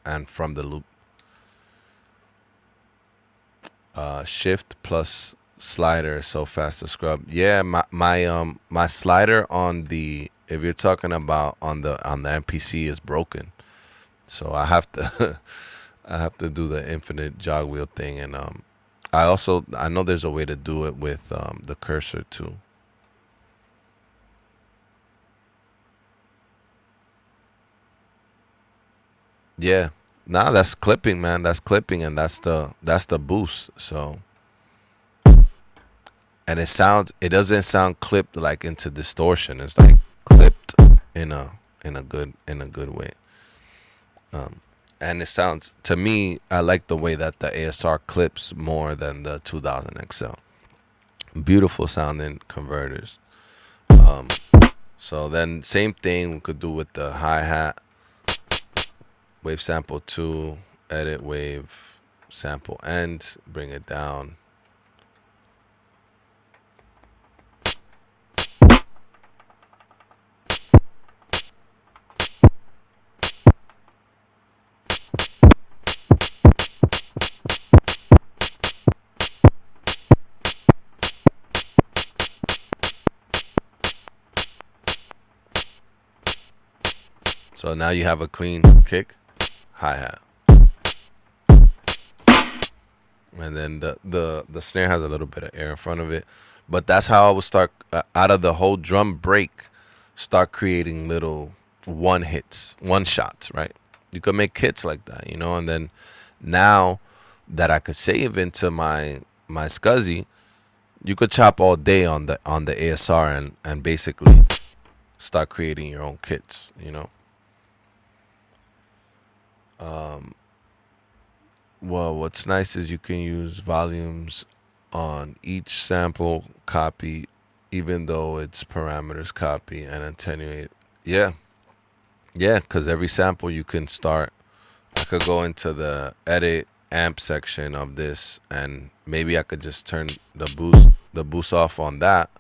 and from the loop. Shift plus slider is so fast to scrub. Yeah, my slider on the, if you're talking about on the MPC, is broken. So I have to I have to do the infinite jog wheel thing, and I know there's a way to do it with the cursor too. Yeah. Nah, that's clipping, man. That's clipping, and that's the boost. So, and it doesn't sound clipped like into distortion. It's like clipped in a good way. Um, and it sounds, to me, I like the way that the ASR clips more than the 2000 XL. Beautiful sounding converters. Um, so then same thing we could do with the hi hat. Wave sample 2, edit wave sample end, bring it down. So now you have a clean kick, hi-hat. And then the snare has a little bit of air in front of it. But that's how I would start, out of the whole drum break, start creating little one hits, one shots, right? You could make hits like that, and then now that I could save into my SCSI, you could chop all day on the ASR and basically start creating your own kits. Well, what's nice is you can use volumes on each sample copy, even though it's parameters copy, and attenuate. Yeah, yeah, because every sample you can start. I could go into the edit amp section of this, and maybe I could just turn the boost off on that,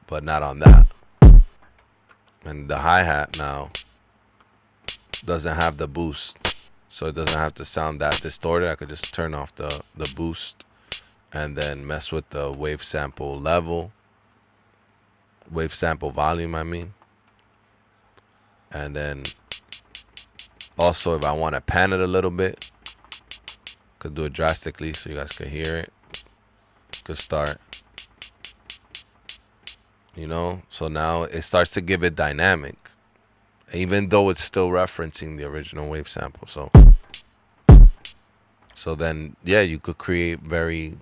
but not on that. And the hi hat now doesn't have the boost, so it doesn't have to sound that distorted. I could just turn off the boost and then mess with the wave sample level, wave sample volume, I mean. And then also, if I want to pan it a little bit, could do it drastically so you guys can hear it. Could start, so now it starts to give it dynamic, even though it's still referencing the original wave sample. So then, yeah, you could create very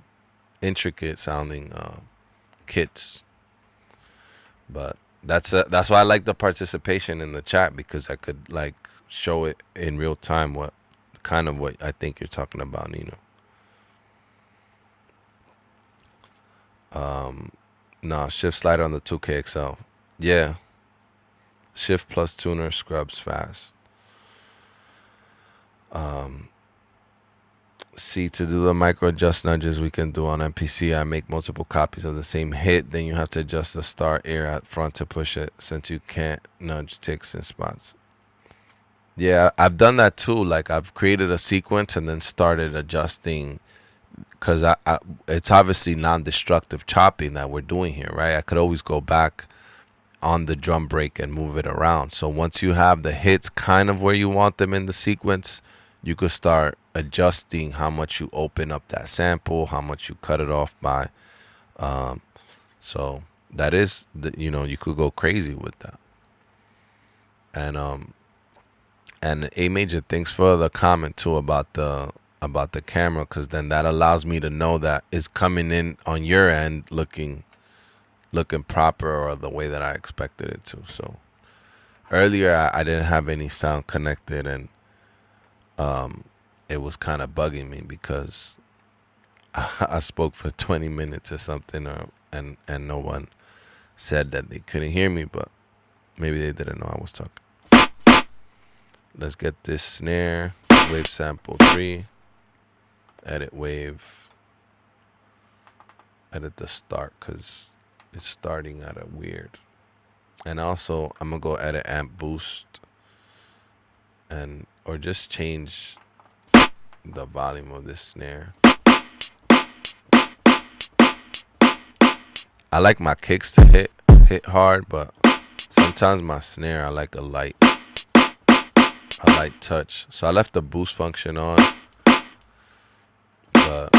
intricate sounding kits. But that's why I like the participation in the chat, because I could like show it in real time what I think you're talking about, Nino. No, shift slider on the 2K XL. Yeah, shift plus tuner scrubs fast. See, to do the micro adjust nudges we can do on MPC, I make multiple copies of the same hit. Then you have to adjust the start air at front to push it, since you can't nudge ticks in spots. Yeah, I've done that too. Like, I've created a sequence and then started adjusting, because it's obviously non-destructive chopping that we're doing here, right? I could always go back on the drum break and move it around. So once you have the hits kind of where you want them in the sequence, you could start adjusting how much you open up that sample, how much you cut it off by. So that is, you could go crazy with that. And A Major, thanks for the comment too about the camera, because then that allows me to know that it's coming in on your end looking proper, or the way that I expected it to. So earlier I didn't have any sound connected, and it was kind of bugging me because I spoke for 20 minutes or something, and no one said that they couldn't hear me, but maybe they didn't know I was talking. Let's get this snare, wave sample 3, edit wave, edit the start because it's starting at a weird. And also I'm gonna go edit amp boost or just change the volume of this snare. I like my kicks to hit hard, but sometimes my snare I like a light touch. So I left the boost function on, but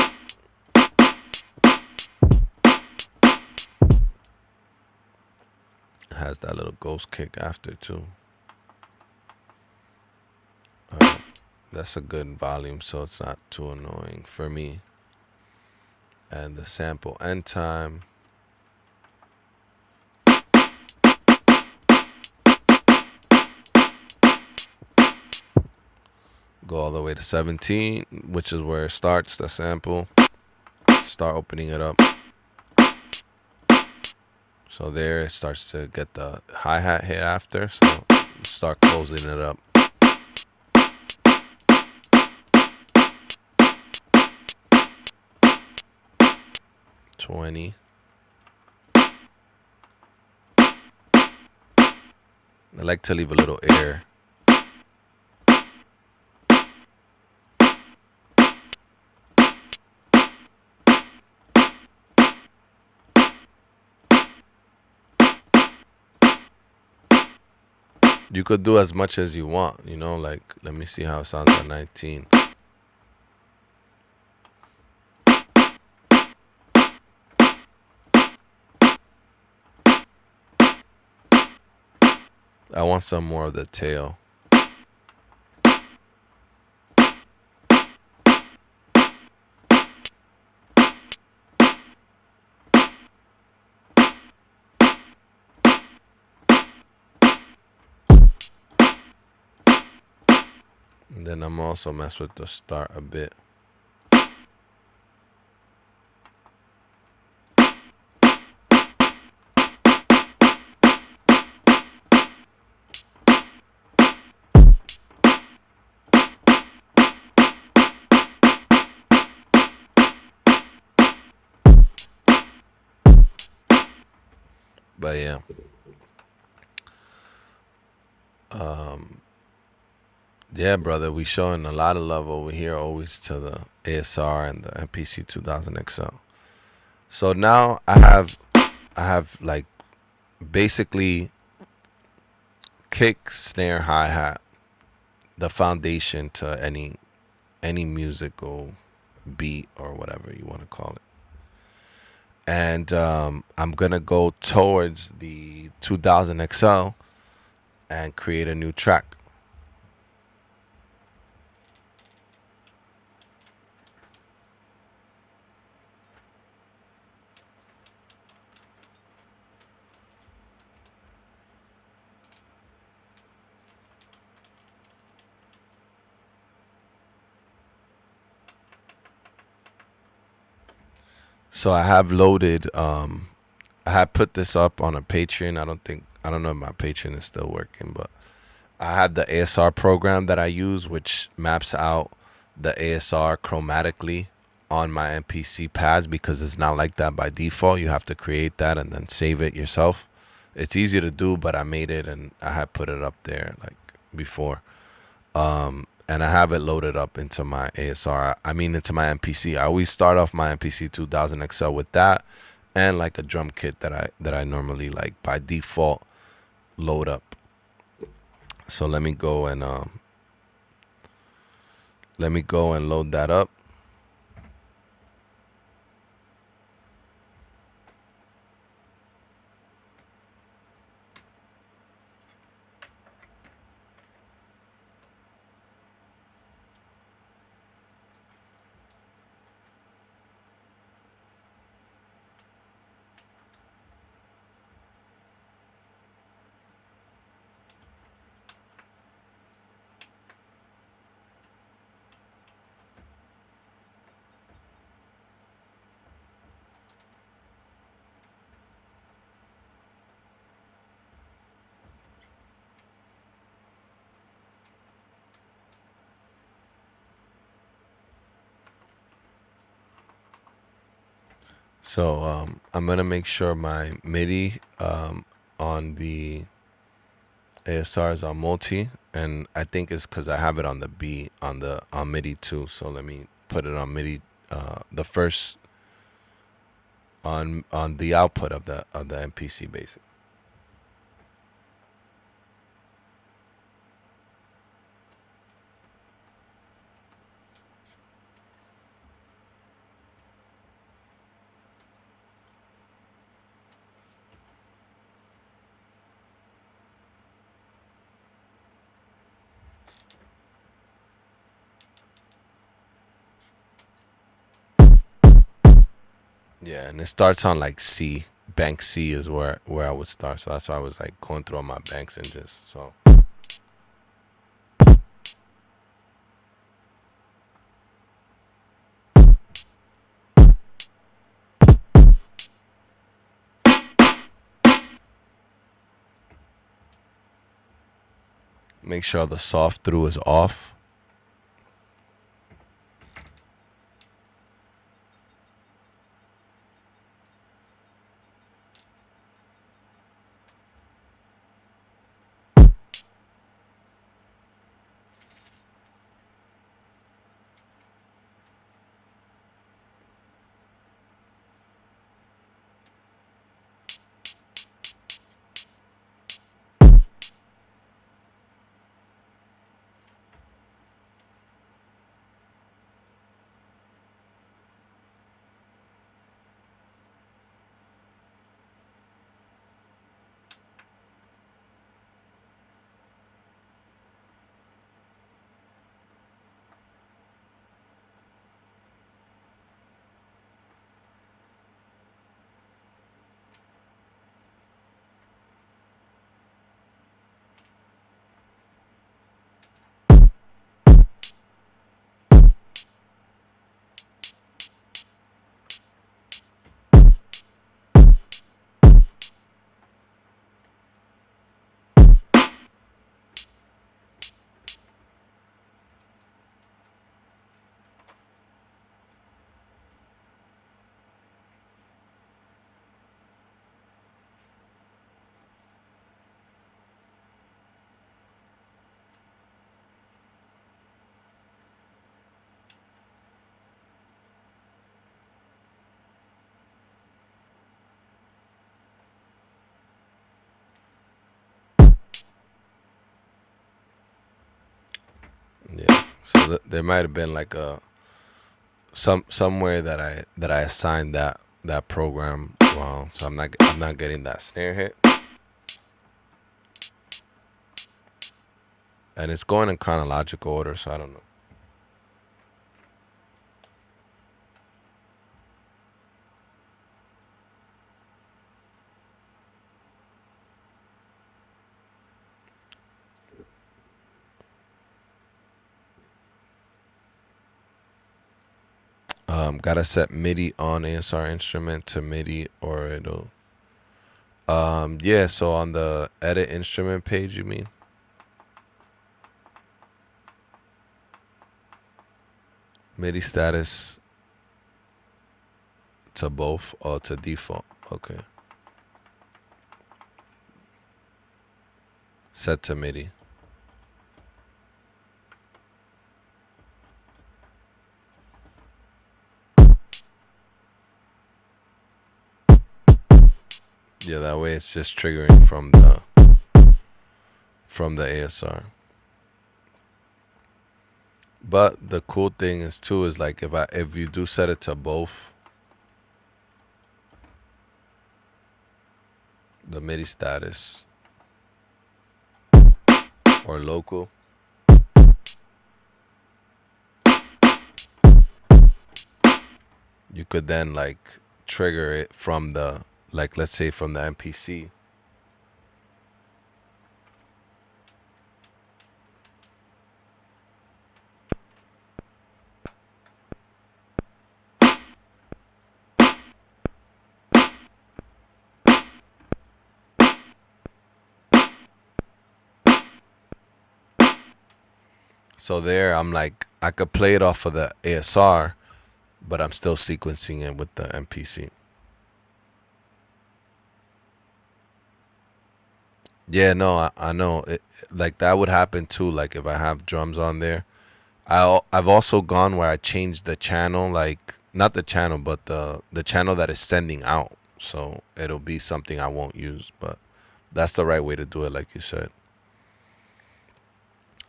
it has that little ghost kick after too. That's a good volume, so it's not too annoying for me. And the sample end time. Go all the way to 17, which is where it starts, the sample. Start opening it up. So there it starts to get the hi-hat hit after. So start closing it up. $20. I like to leave a little air. You could do as much as you want, you know, like, let me see how it sounds at 19. I want some more of the tail. And then I'm also mess with the start a bit. But yeah. Yeah, brother, we showing a lot of love over here always to the ASR and the MPC 2000 XL. So now I have like basically kick, snare, hi-hat, the foundation to any musical beat or whatever you want to call it. And I'm gonna go towards the 2000 XL and create a new track. So I have loaded. I had put this up on a Patreon. I don't know if my Patreon is still working, but I had the ASR program that I use, which maps out the ASR chromatically on my MPC pads because it's not like that by default. You have to create that and then save it yourself. It's easy to do, but I made it and I had put it up there like before. And I have it loaded up into my ASR. I mean, into my MPC. I always start off my MPC 2000 XL with that, and like a drum kit that I normally like by default load up. So let me go and load that up. So I'm gonna make sure my MIDI on the ASR is on multi, and I think it's because I have it on the B on MIDI too. So let me put it on MIDI. The first on the output of the MPC basic. Yeah, and it starts on like C. Bank C is where I would start. So that's why I was like going through all my banks and just so. Make sure the soft through is off. Yeah. So there might have been like a somewhere that I assigned that program wrong. So I'm not getting that snare hit. And it's going in chronological order, so I don't know. Gotta set MIDI on ASR instrument to MIDI or it'll. Yeah. So on the edit instrument page, you mean? MIDI status to both or to default. Okay. Set to MIDI. Yeah, that way it's just triggering from the ASR. But the cool thing is too is like if you do set it to both the MIDI status or local, you could then like trigger it from the like let's say from the MPC. So there I'm like I could play it off of the ASR, but I'm still sequencing it with the MPC. Yeah, no, I know. Like that would happen too. Like if I have drums on there, I've also gone where I changed the channel, like not the channel, but the channel that is sending out. So it'll be something I won't use, but that's the right way to do it, like you said.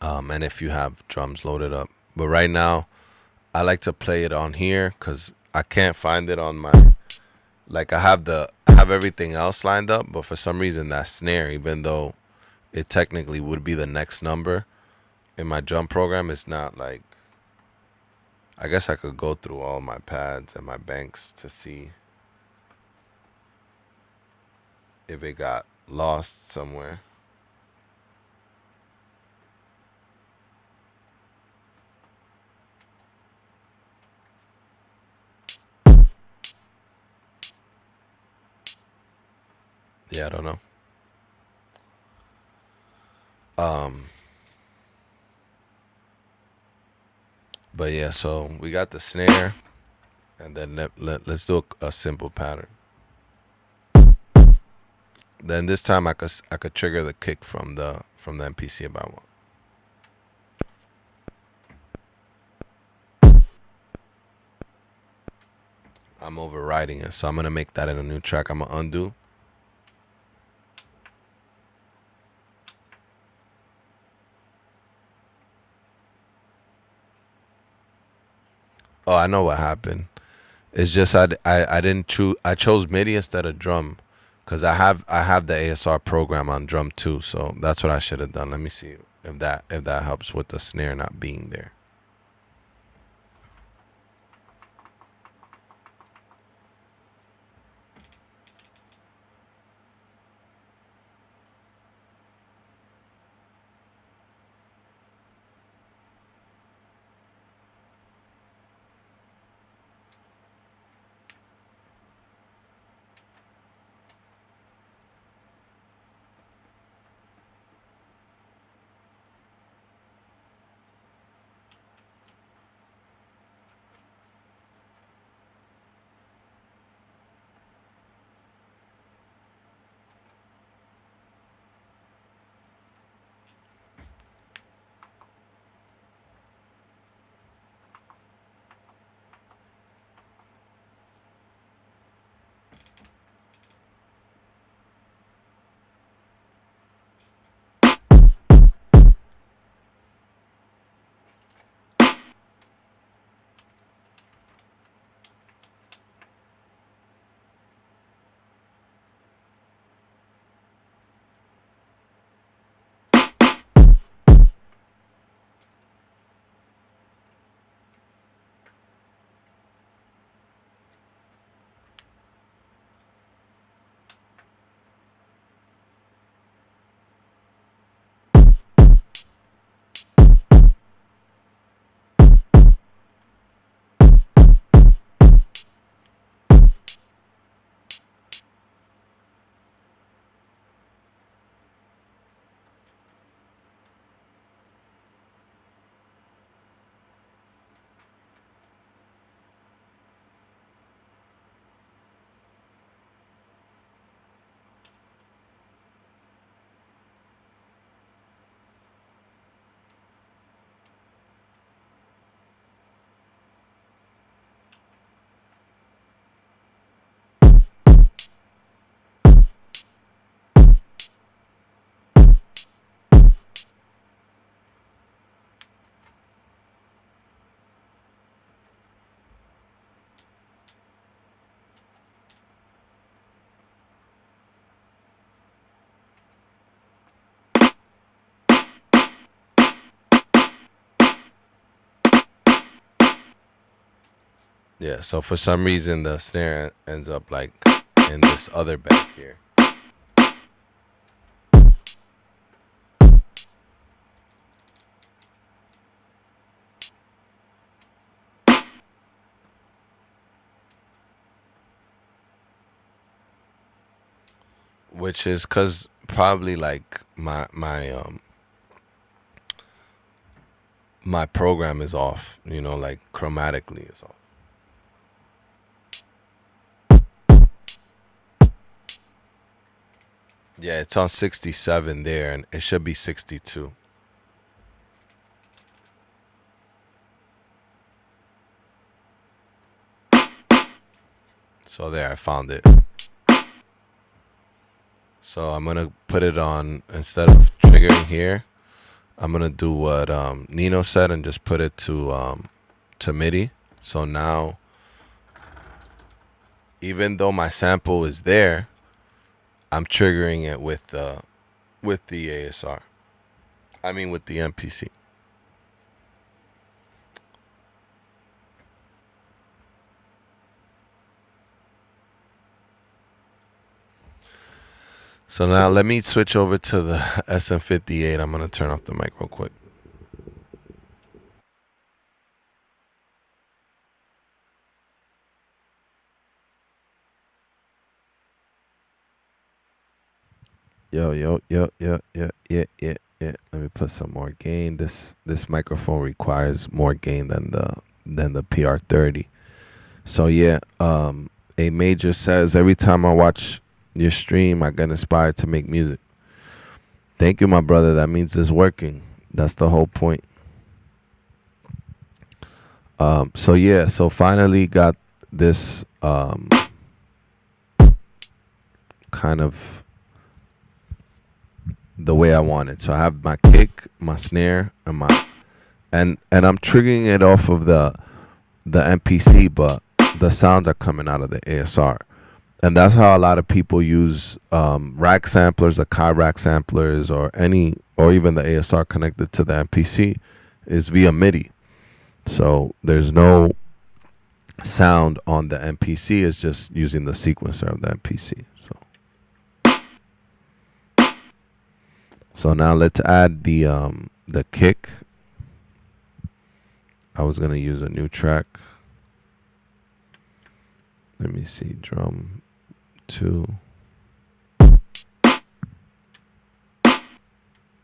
And if you have drums loaded up, but right now I like to play it on here because I can't find it on my. Like I have everything else lined up, but for some reason that snare, even though it technically would be the next number in my drum program, it's not like. I guess I could go through all my pads and my banks to see if it got lost somewhere. Yeah, I don't know. Um, but yeah, so we got the snare, and then let's do a simple pattern. Then this time I could trigger the kick from the MPC if I want. I'm overriding it, so I'm gonna make that in a new track. I'm gonna undo. Oh, I know what happened. It's just I didn't choose. I chose MIDI instead of drum, cause I have the ASR program on drum too. So that's what I should have done. Let me see if that helps with the snare not being there. Yeah. So for some reason the snare ends up like in this other bank here, which is cause probably like my program is off. You know, like chromatically is off. Yeah, it's on 67 there, and it should be 62. So there, I found it. So I'm gonna put it on, instead of triggering here, I'm gonna do what Nino said and just put it to MIDI. So now, even though my sample is there, I'm triggering it with the ASR. I mean with the MPC. So now let me switch over to the SM58. I'm gonna turn off the mic real quick. Yo, yo, yo, yo, yo, yeah, yeah, yeah. Let me put some more gain. This microphone requires more gain than the PR30. So yeah, A Major says every time I watch your stream, I get inspired to make music. Thank you, my brother. That means it's working. That's the whole point. So yeah, so finally got this kind of the way I want it. So I have my kick, my snare, and I'm triggering it off of the MPC, but the sounds are coming out of the ASR. And that's how a lot of people use rack samplers, the Kai rack samplers, or even the ASR connected to the MPC, is via MIDI. So there's no sound on the MPC; it's just using the sequencer of the MPC. So now let's add the kick. I was gonna use a new track. Let me see, drum 2.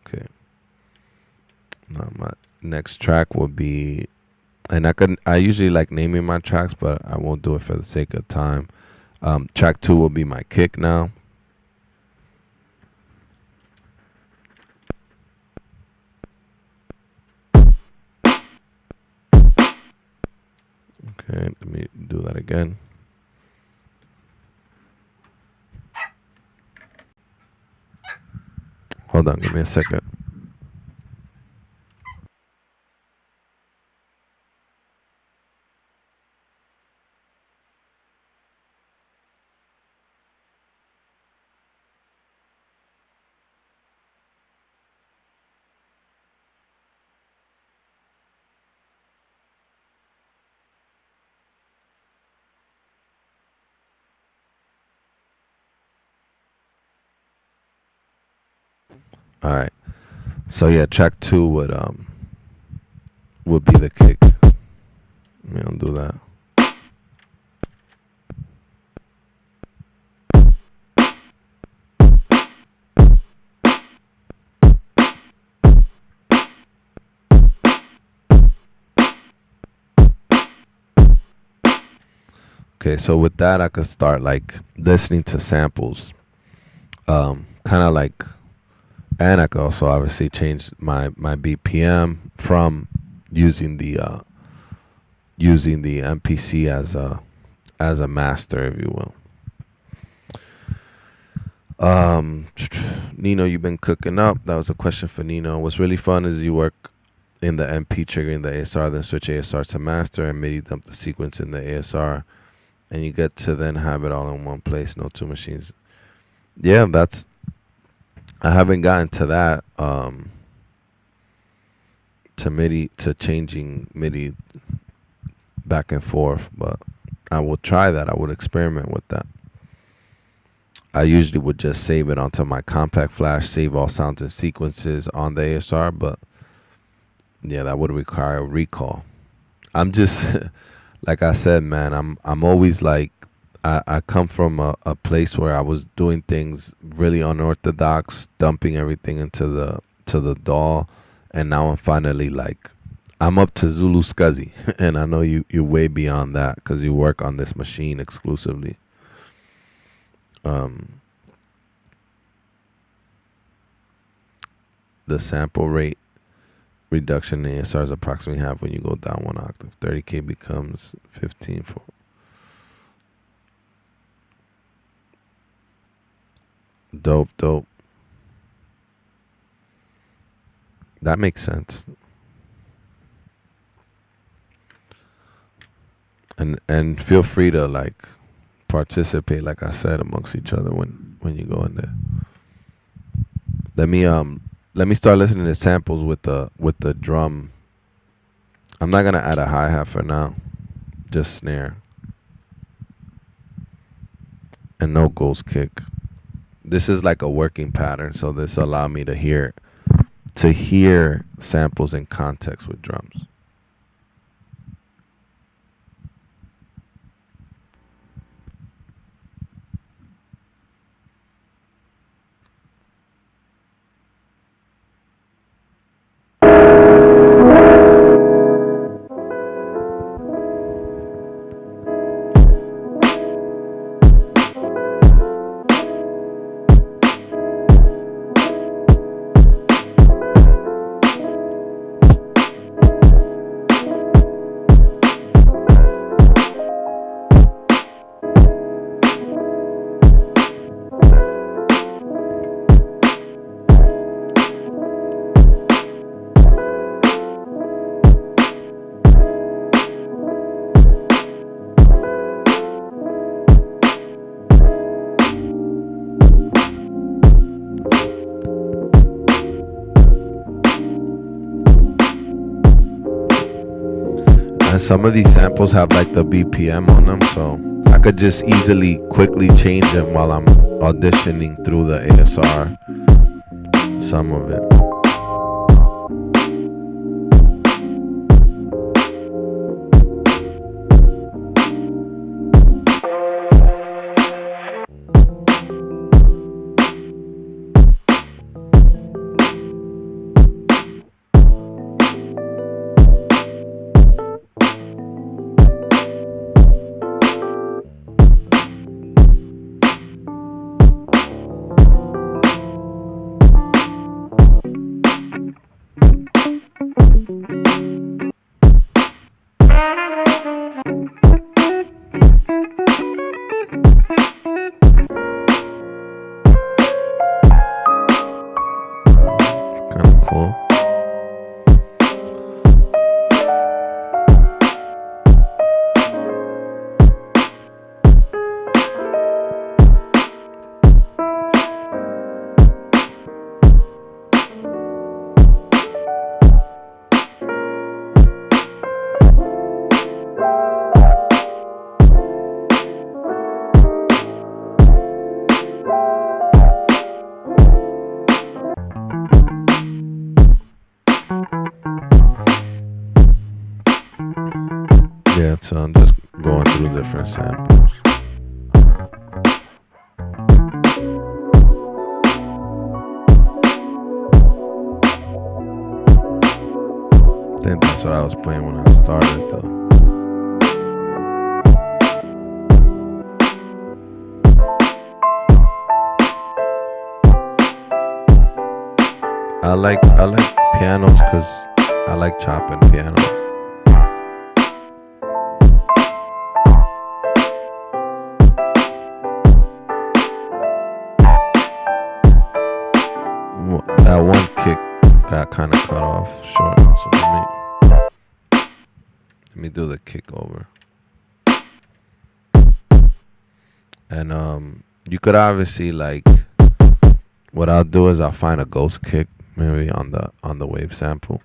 Okay. Now my next track will be, and I usually like naming my tracks, but I won't do it for the sake of time. Track 2 will be my kick now. Okay, let me do that again. Hold on, give me a second. All right. So yeah, track 2 would be the kick. Let me undo that. Okay, so with that, I could start like listening to samples, kind of like, and I could also obviously change my BPM from using the MPC as a master, if you will. Nino, you've been cooking up. That was a question for Nino. What's really fun is you work in the MP triggering the ASR, then switch ASR to master and MIDI dump the sequence in the ASR, and you get to then have it all in one place, no two machines. Yeah, I haven't gotten to that, to MIDI, to changing MIDI back and forth, but I will try that. I would experiment with that. I usually would just save it onto my compact flash, save all sounds and sequences on the ASR, but yeah, that would require a recall. I'm just like I said, man, I'm always like, I come from a place where I was doing things really unorthodox, dumping everything into the DAW, and now I'm finally like, I'm up to Zulu Scuzzy, and I know you're way beyond that because you work on this machine exclusively. the sample rate reduction in ASR is approximately half when you go down 1 octave. 30K becomes 15 for. Dope. That makes sense. And feel free to like participate, like I said, amongst each other when you go in there. Let me start listening to samples with the drum. I'm not gonna add a hi-hat for now, just snare and no ghost kick. This is like a working pattern, so this allow me to hear samples in context with drums. And some of these samples have like the BPM on them, so I could just easily quickly change them while I'm auditioning through the ASR. Some of it. Yeah, so I'm just going through different samples. I think that's what I was playing when I started though. I like pianos because I like chopping pianos. That one kick got kind of cut off short, so let me do the kick over. And you could obviously like, what I'll do is I'll find a ghost kick maybe on the wave sample.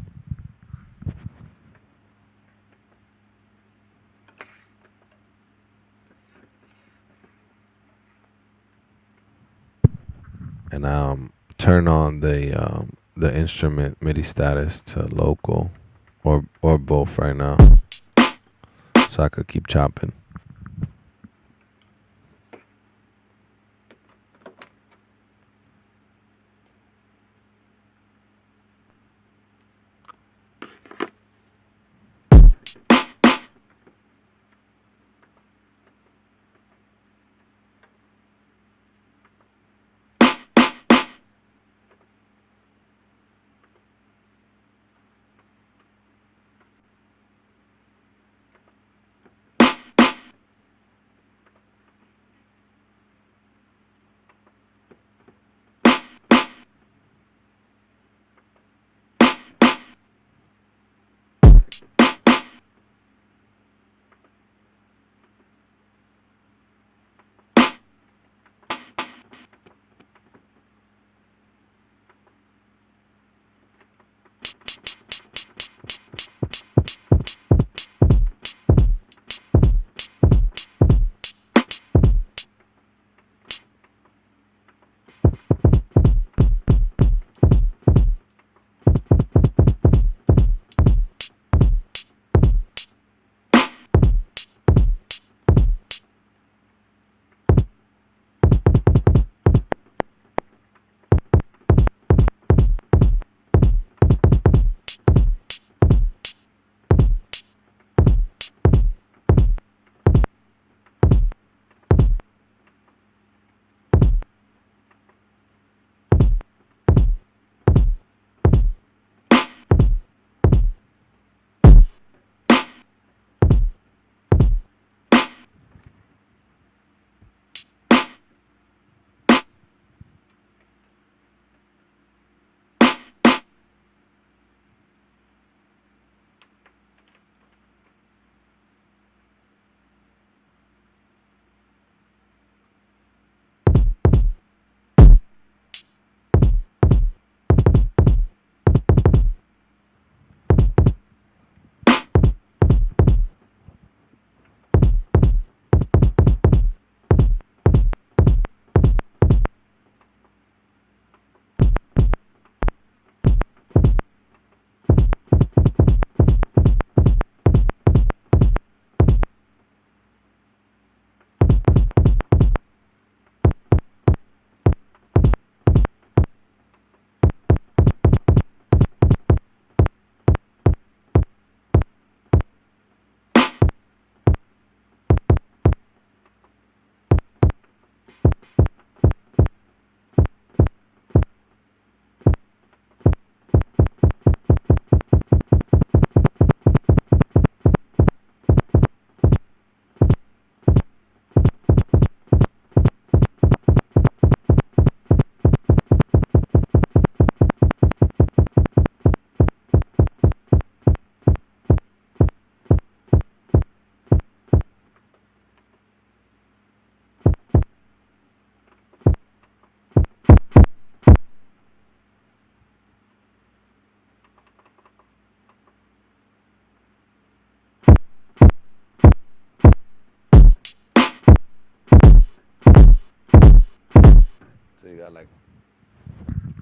And turn on the instrument MIDI status to local or both right now, so I could keep chopping.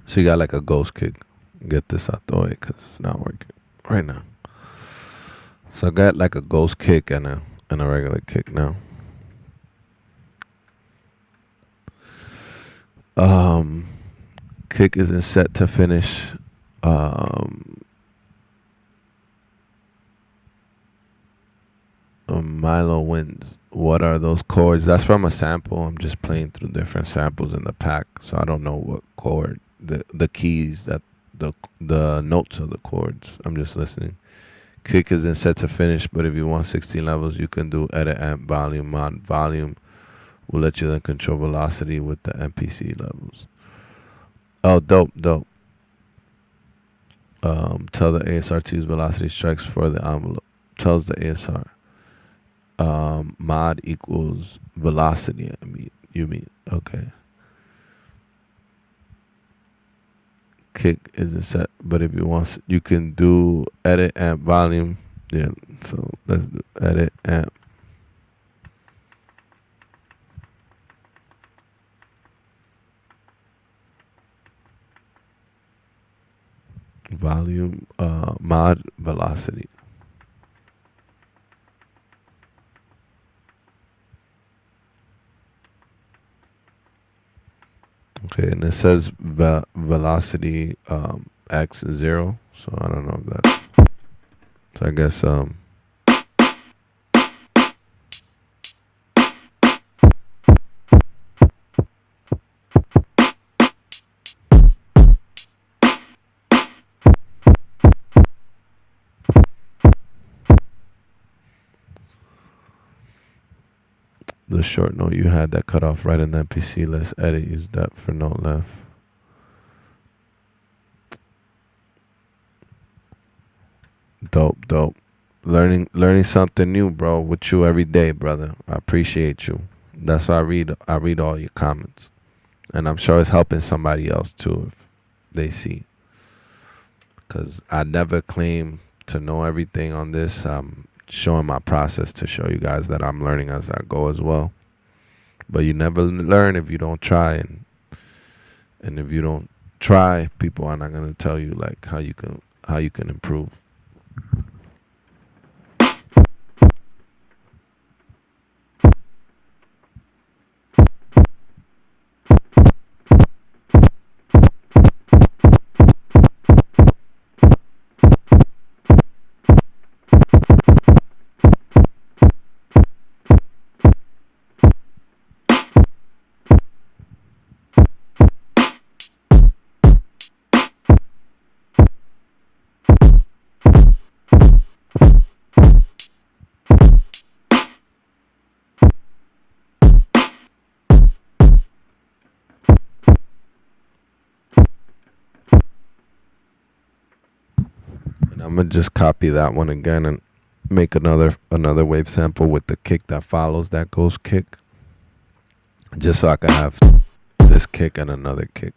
So you got like a ghost kick. Get this out the way because it's not working right now. So I got like a ghost kick and a regular kick now. Kick isn't set to finish. Milo wins. What are those chords? That's from a sample. I'm just playing through different samples in the pack, so I don't know what chord, the keys, that the notes of the chords. I'm just listening. Kick isn't set to finish, but if you want 16 levels, you can do edit amp volume mod. Volume will let you then control velocity with the MPC levels. Oh, dope. Tell the ASR to use velocity strikes for the envelope. Tells the ASR. Mod equals velocity. You mean okay. Kick isn't set, but if you want, you can do edit amp volume. Yeah, so let's do edit amp. Volume, mod velocity. Okay, and it says velocity x 0, so I don't know if that's. So I guess the short note you had that cut off right in the MPC. Let's edit. Use that for note left. Dope. Learning something new, bro. With you every day, brother. I appreciate you. That's why I read all your comments, and I'm sure it's helping somebody else too if they see. Cause I never claim to know everything on this. I'm showing my process to show you guys that I'm learning as I go as well. But you never learn if you don't try, and if you don't try, people are not gonna tell you like how you can improve. I'm gonna just copy that one again and make another wave sample with the kick that follows that ghost kick, just so I can have this kick and another kick.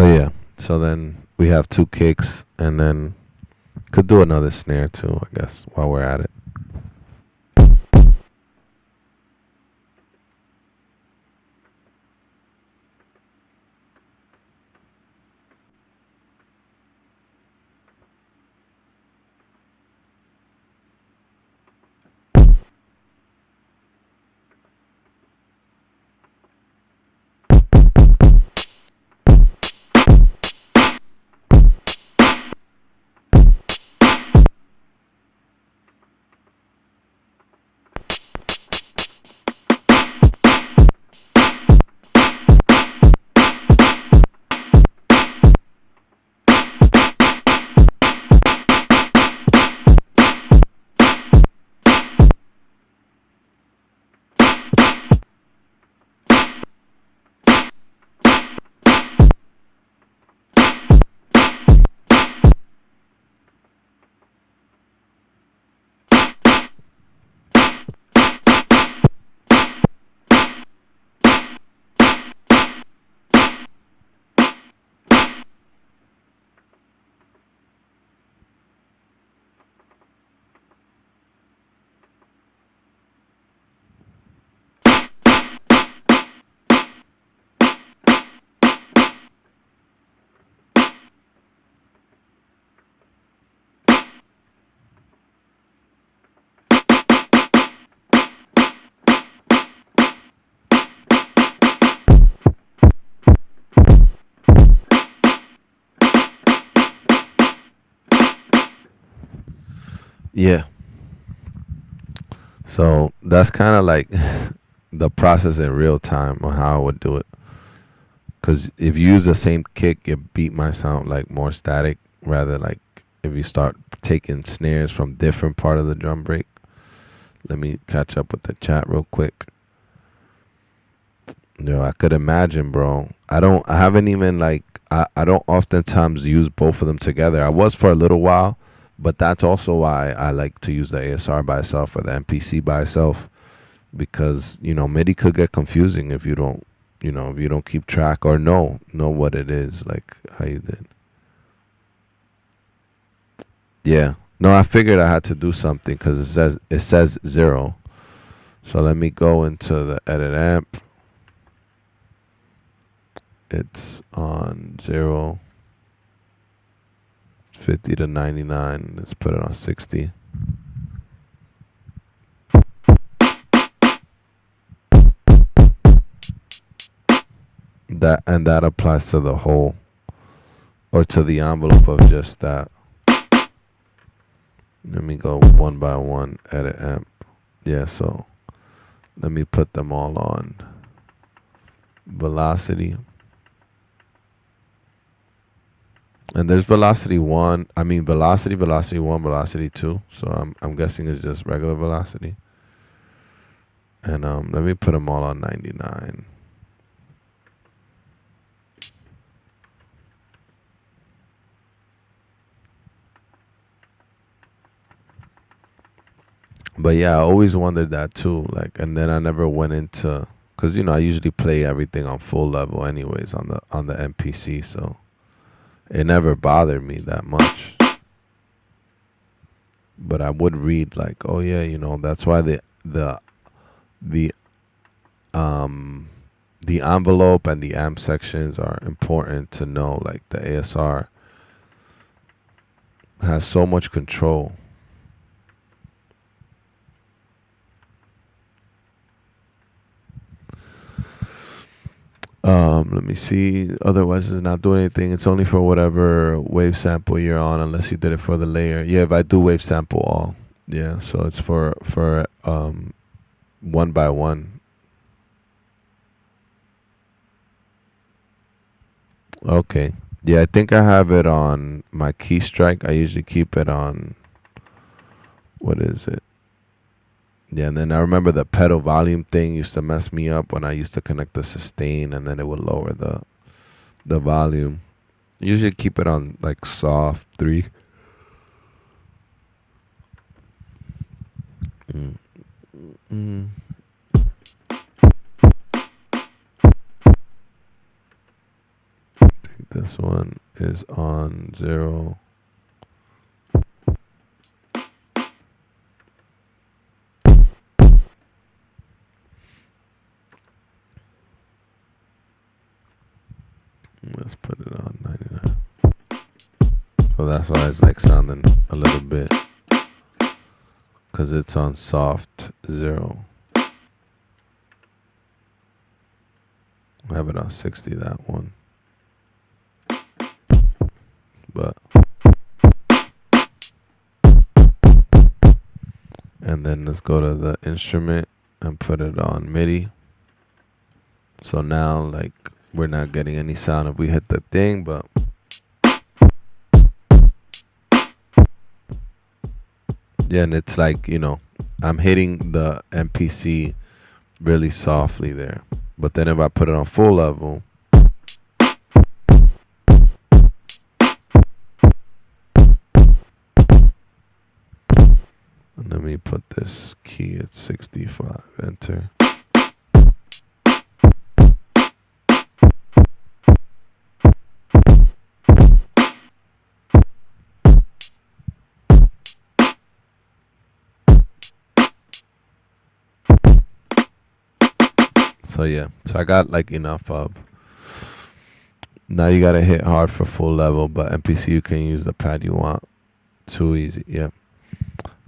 So yeah. So then we have 2 kicks, and then could do another snare too, I guess, while we're at it. Yeah. So that's kind of like the process in real time on how I would do it. Because if you use the same kick, it beat my sound like more static, rather like if you start taking snares from different part of the drum break. Let me catch up with the chat real quick. Yo, I could imagine, bro. I haven't even like, I don't oftentimes use both of them together. I was for a little while, but that's also why I like to use the ASR by itself or the MPC by itself, because, MIDI could get confusing if you don't, if you don't keep track or know what it is, like how you did. Yeah. No, I figured I had to do something because it says 0. So let me go into the edit amp. It's on 0, 50 to 99. Let's put it on 60. That applies to the whole, or to the envelope of just that. Let me go one by one, edit amp. Yeah, so let me put them all on velocity. And there's velocity 1. I mean velocity 1, velocity 2. So I'm guessing it's just regular velocity. And let me put them all on 99. But yeah, I always wondered that too. Like, and then I never went into, because I usually play everything on full level anyways on the MPC, so it never bothered me that much. But I would read like, oh yeah, that's why the envelope and the amp sections are important to know. Like the ASR has so much control. Let me see. Otherwise, it's not doing anything. It's only for whatever wave sample you're on, unless you did it for the layer. Yeah, if I do wave sample all, yeah. So it's for one by one. Okay. Yeah, I think I have it on my key strike. I usually keep it on, what is it? Yeah, and then I remember the pedal volume thing used to mess me up when I used to connect the sustain, and then it would lower the volume. Usually keep it on like soft 3. this one is on 0. Let's put it on 99. So that's why it's like sounding a little bit, because it's on soft 0. I have it on 60, that one. But and then let's go to the instrument and put it on MIDI. So now like we're not getting any sound if we hit the thing, but yeah, and it's like, you know, I'm hitting the MPC really softly there. But then if I put it on full level, and let me put this key at 65, enter. So yeah, so I got like enough of. Now you gotta hit hard for full level, but MPC you can use the pad you want. Too easy, yeah.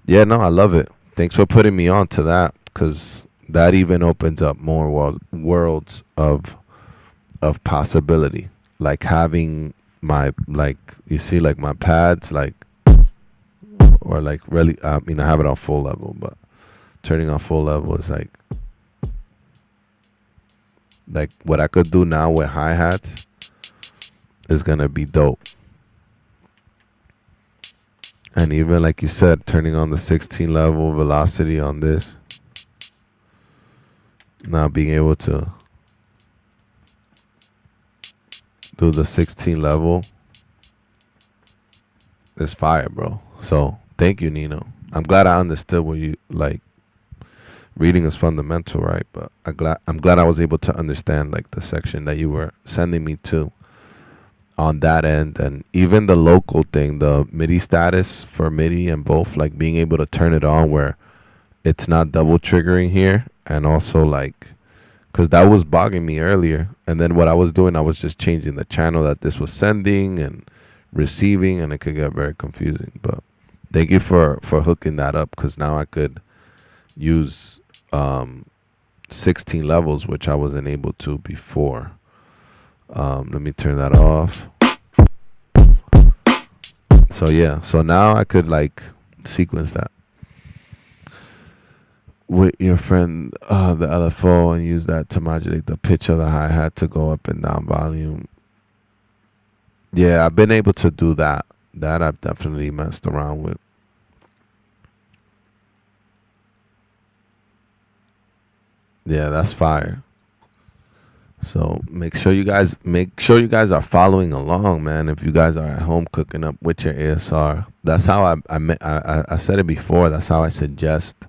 Yeah, no, I love it. Thanks for putting me on to that, because that even opens up more worlds of possibility. Like having my, like, you see, like my pads, like, or like really, I mean, I have it on full level, but turning on full level is like what I could do now with hi-hats is gonna be dope. And even like you said, turning on the 16 level velocity on this, now being able to do the 16 level is fire, bro. So thank you, Nino. I'm glad I understood what you like. Reading is fundamental, right? But I'm glad I was able to understand like the section that you were sending me to on that end. And even the local thing, the MIDI status for MIDI and both, like being able to turn it on where it's not double triggering here, and also like, because that was bogging me earlier. And then what I was doing, I was just changing the channel that this was sending and receiving, and it could get very confusing. But thank you for hooking that up, because now I could use 16 levels, which I wasn't able to before. Let me turn that off. So yeah, so now I could like sequence that with your friend, the LFO, and use that to modulate the pitch of the hi-hat to go up and down volume. Yeah, I've been able to do that. That I've definitely messed around with. Yeah, that's fire. So make sure you guys are following along, man. If you guys are at home cooking up with your ASR, that's how I said it before. That's how I suggest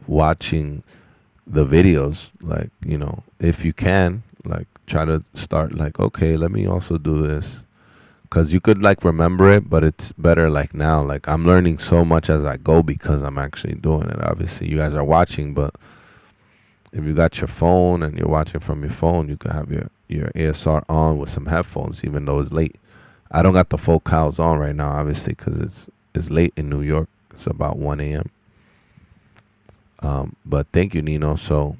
watching the videos. Like, you know, if you can, like, try to start like, okay, let me also do this, because you could like remember it, but it's better like now. Like I'm learning so much as I go because I'm actually doing it. Obviously, you guys are watching, but if you got your phone and you're watching from your phone, you can have your ASR on with some headphones, even though it's late. I don't got the full cows on right now, obviously, because it's late in New York. It's about 1 a.m. But thank you, Nino. So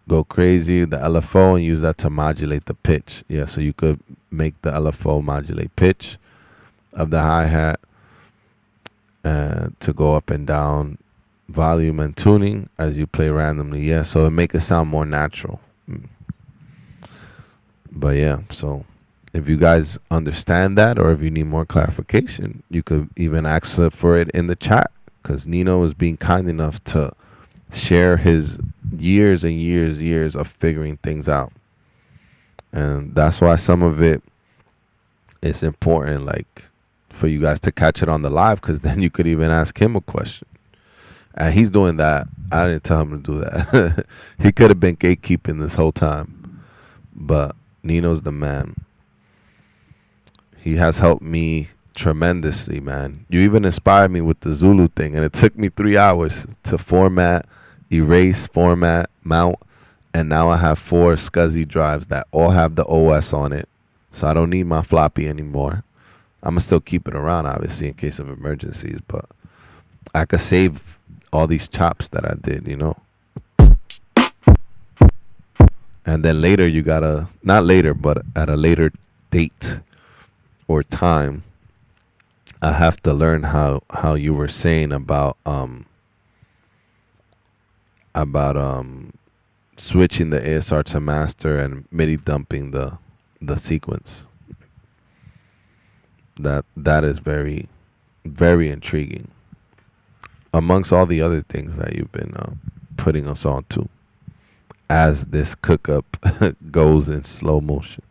go crazy, the LFO, and use that to modulate the pitch. Yeah, so you could make the LFO modulate pitch of the hi-hat to go up and down volume and tuning as you play randomly. Yeah, so it make it sound more natural. But yeah, so if you guys understand that, or if you need more clarification, you could even ask for it in the chat, because Nino is being kind enough to share his years and years of figuring things out. And that's why some of it is important, like for you guys to catch it on the live, because then you could even ask him a question. And he's doing that. I didn't tell him to do that. He could have been gatekeeping this whole time. But Nino's the man. He has helped me tremendously, man. You even inspired me with the Zulu thing, and it took me 3 hours to format, erase, format, mount, and now I have 4 SCSI drives that all have the OS on it, so I don't need my floppy anymore. I'm gonna still keep it around, obviously, in case of emergencies, but I could save all these chops that I did, you know. And then later, you gotta, not later, but at a later date or time, I have to learn how you were saying about switching the ASR to master and MIDI dumping the sequence. That is very, very intriguing, amongst all the other things that you've been putting us on to as this Cookup goes in slow motion.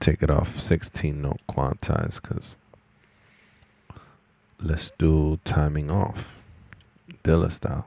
Take it off 16 note quantize, because let's do timing off Dilla style.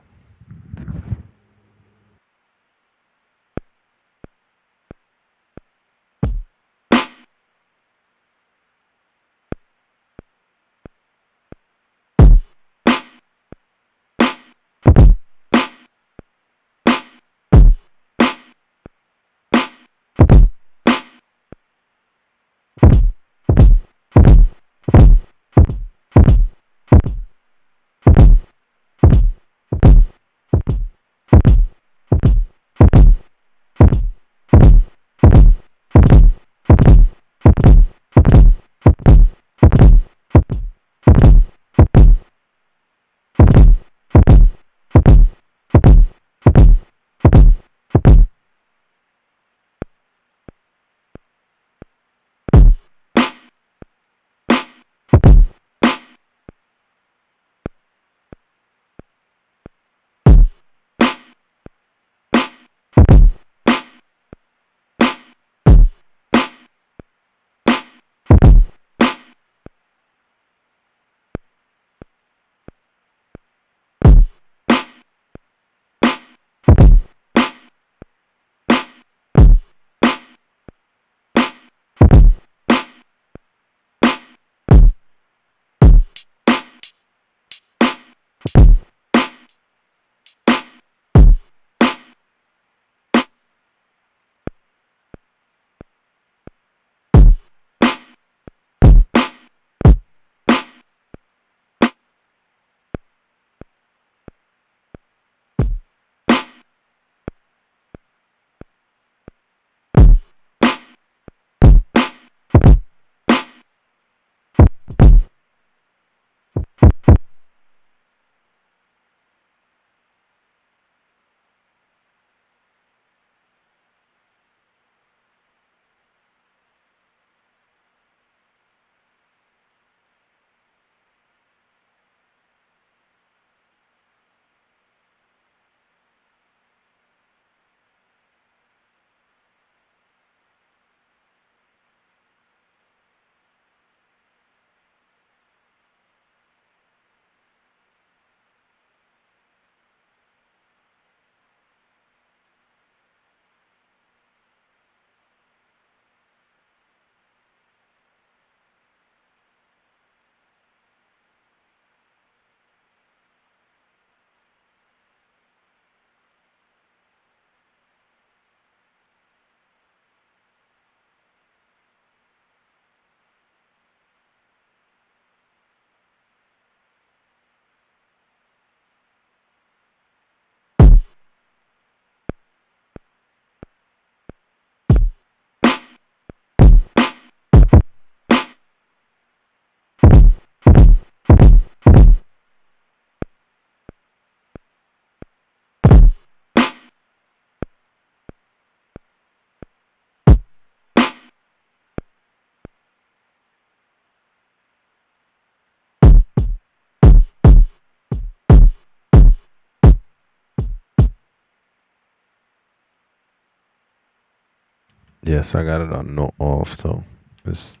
Yes, I got it on no off, so that's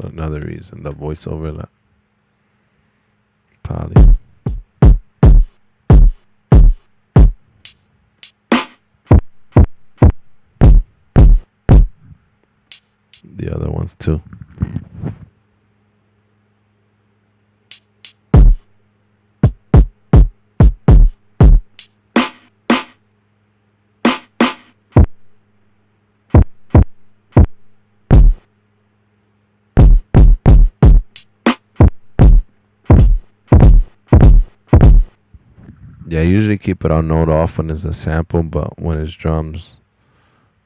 another reason. The voice overlap. Probably. The other ones too. Yeah, I usually keep it on note off when it's a sample, but when it's drums,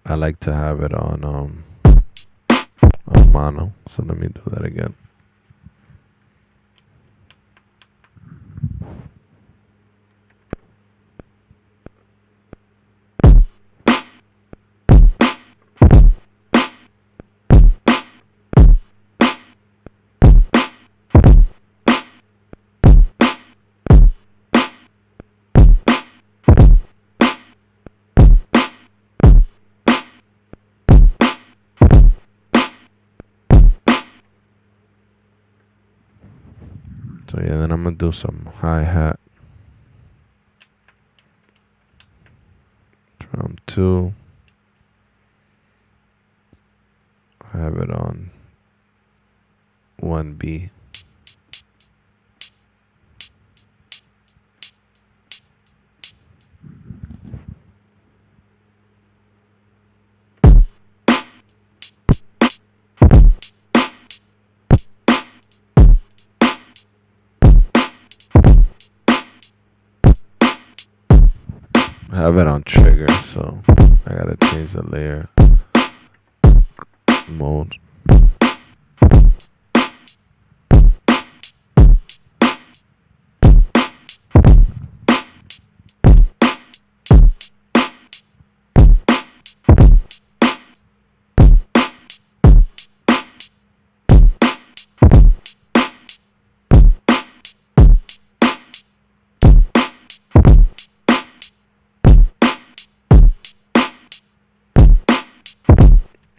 I like to have it on mono. So let me do that again. So yeah, then I'm gonna do some hi-hat. Drum 2. I have it on 1B. I have it on trigger, so I gotta change the layer mode.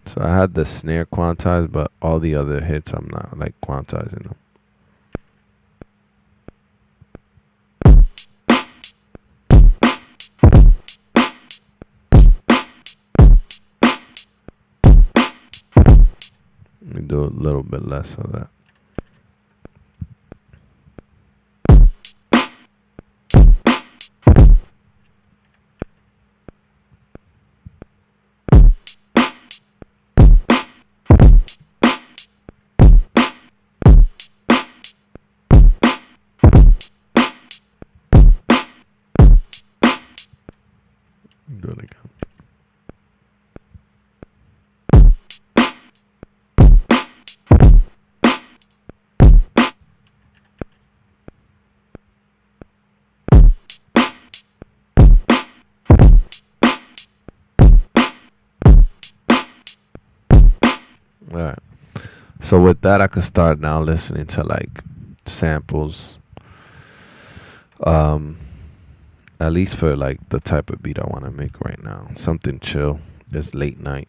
So I had the snare quantized, but all the other hits I'm not like quantizing them. Let me do a little bit less of that. Do it again. All right. So with that, I could start now listening to like samples. At least for like the type of beat I want to make right now. Something chill. It's late night.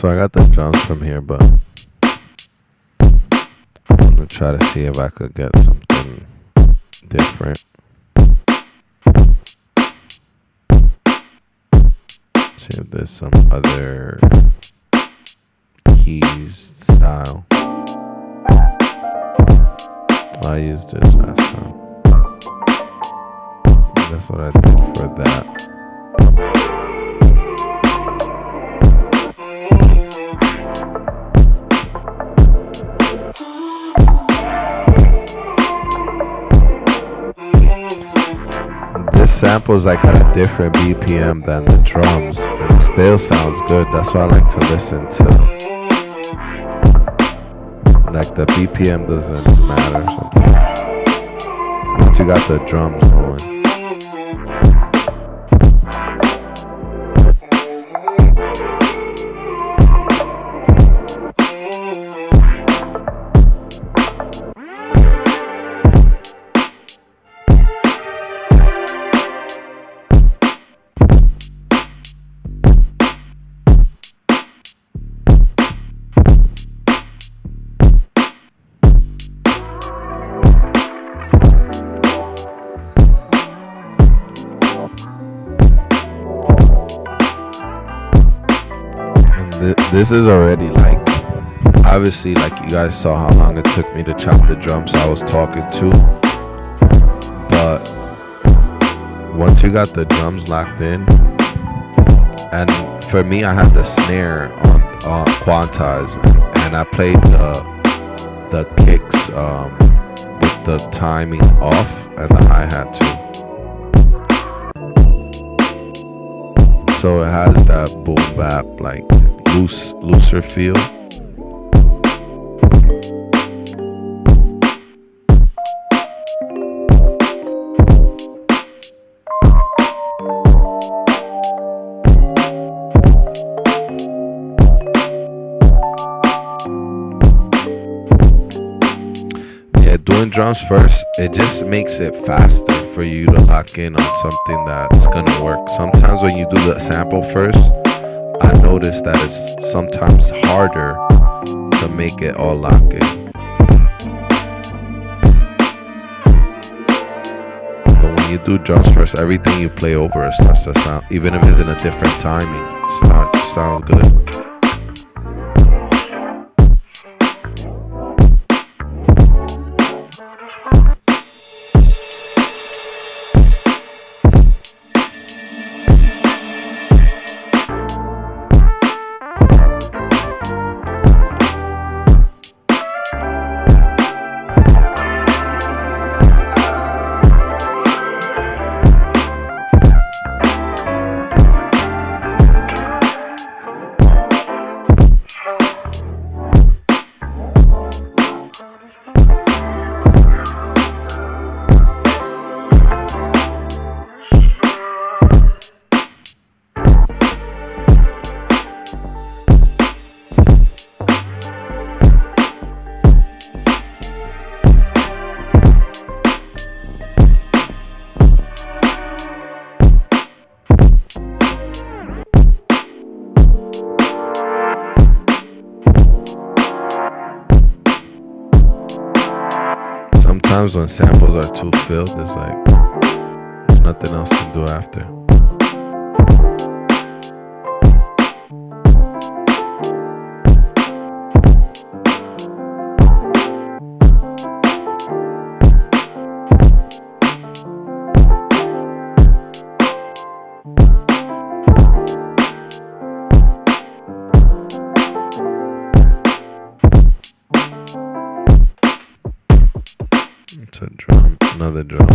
So I got the drums from here, but I'm gonna try to see if I could get something different. See if there's some other keys style. I used this last time. That's what I did for that. This sample is like at a different BPM than the drums. And it still sounds good. That's why I like to listen to. Like the BPM doesn't matter sometimes. Once you got the drums going. This is already like, obviously, like you guys saw how long it took me to chop the drums I was talking to. But once you got the drums locked in, and for me, I had the snare on quantized, and I played the kicks with the timing off and the hi-hat too. So it has that boom bap, like looser feel. Yeah, doing drums first, it just makes it faster for you to lock in on something that's gonna work. Sometimes when you do the sample first, I noticed that it's sometimes harder to make it all lock in. But when you do drums first, everything you play over it starts to sound, even if it's in a different timing, sounds good. Sometimes when samples are too filled, it's like there's nothing else to do after. It's a drum, another drum.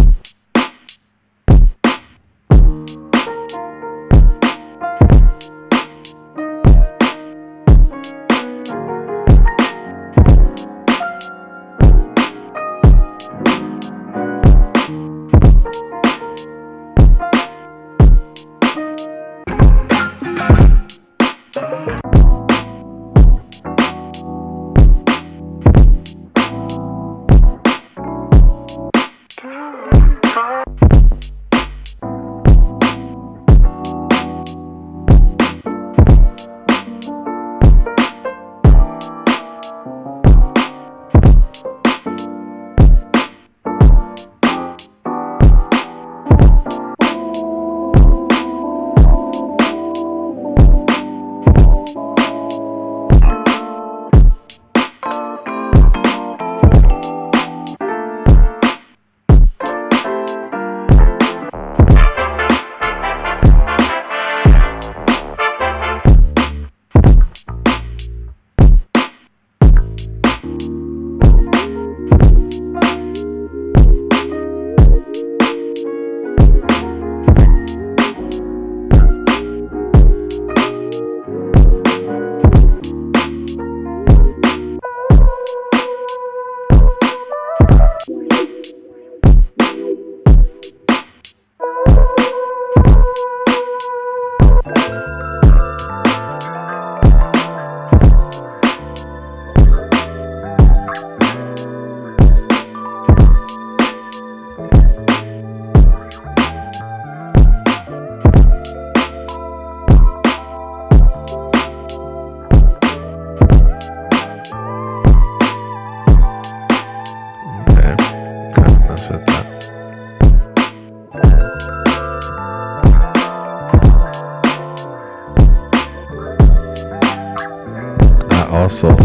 Also,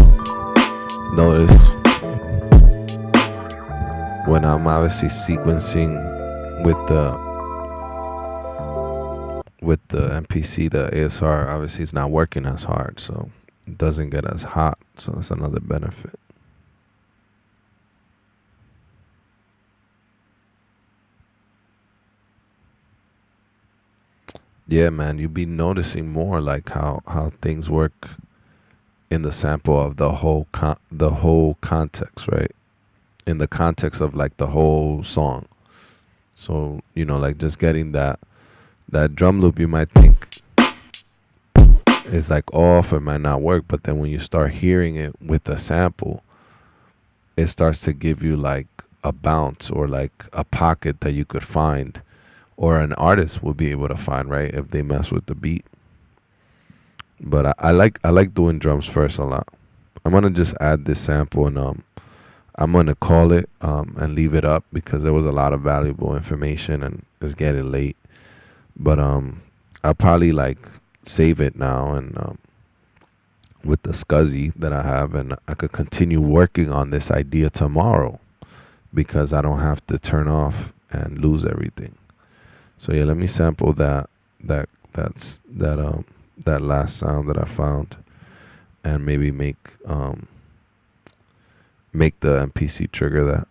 notice when I'm obviously sequencing with the MPC, the ASR obviously is not working as hard, so it doesn't get as hot. So that's another benefit. Yeah, man, you be noticing more like how things work in the sample of the whole context, right? In the context of like the whole song. So, like just getting that drum loop, you might think is like off, it might not work, but then when you start hearing it with the sample, it starts to give you like a bounce or like a pocket that you could find, or an artist will be able to find, right, if they mess with the beat. But I like doing drums first a lot. I'm gonna just add this sample, and I'm gonna call it and leave it up because there was a lot of valuable information and it's getting late. But I'll probably like save it now, and with the SCSI that I have, and I could continue working on this idea tomorrow because I don't have to turn off and lose everything. So yeah, let me sample that last sound that I found, and maybe make the MPC trigger that.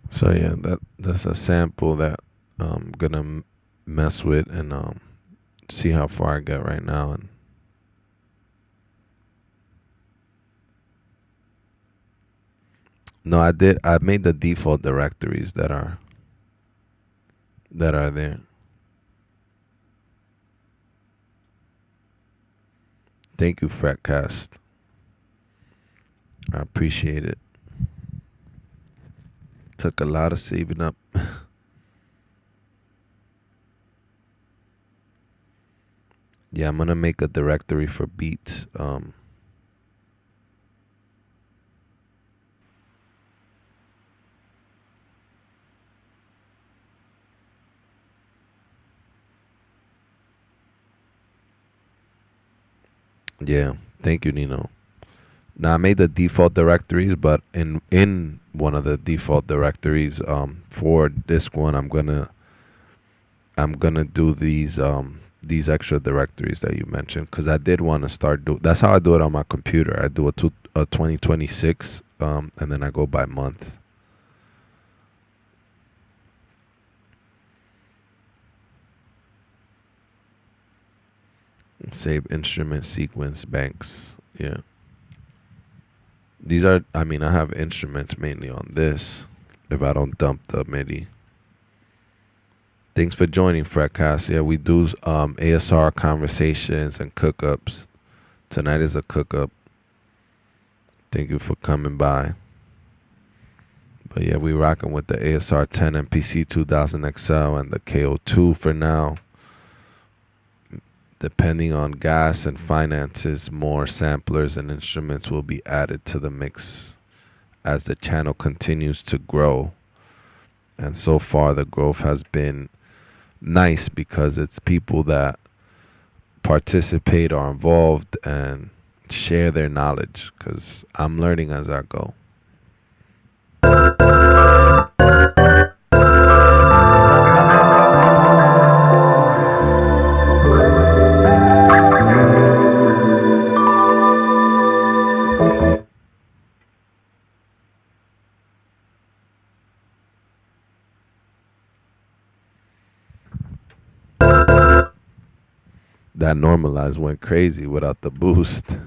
So yeah, that's a sample that I'm gonna mess with, and see how far I get right now. And no, I made the default directories that are there. Thank you, Fretcast. I appreciate it. Took a lot of saving up. Yeah, I'm gonna make a directory for beats. Yeah, thank you, Nino. Now I made the default directories, but in one of the default directories, for this one, I'm gonna do these extra directories that you mentioned because I did want to start do. That's how I do it on my computer. I do a 2026, and then I go by month. Save instrument sequence banks. Yeah. These are, I mean, I have instruments mainly on this if I don't dump the MIDI. Thanks for joining, Fretcast. Yeah, we do ASR conversations and cookups. Tonight is a cookup. Thank you for coming by. But yeah, we rocking with the ASR-10 MPC 2000 XL and the KO2 for now. Depending on gas and finances, more samplers and instruments will be added to the mix as the channel continues to grow. And so far, the growth has been nice because it's people that participate, are involved, and share their knowledge because I'm learning as I go. That normalized went crazy without the boost.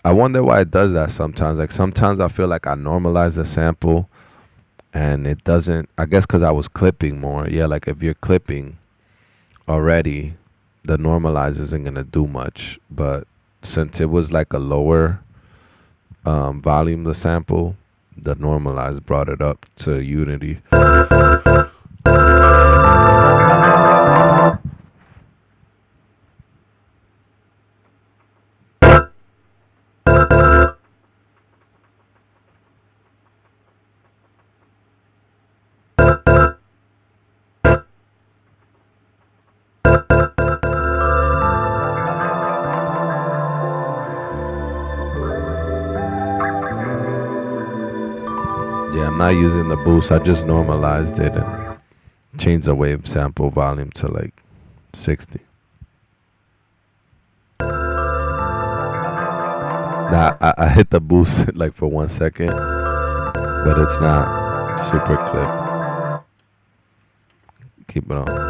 I wonder why it does that sometimes. Like sometimes I feel like I normalize the sample and it doesn't. I guess because I was clipping more. Yeah, like if you're clipping already, the normalize isn't gonna do much. But since it was like a lower volume, the sample, the normalize brought it up to unity. Yeah, I'm not using the boost. I just normalized it and changed the wave sample volume to like 60. Now I hit the boost like for 1 second, but it's not super clip. Keep it on.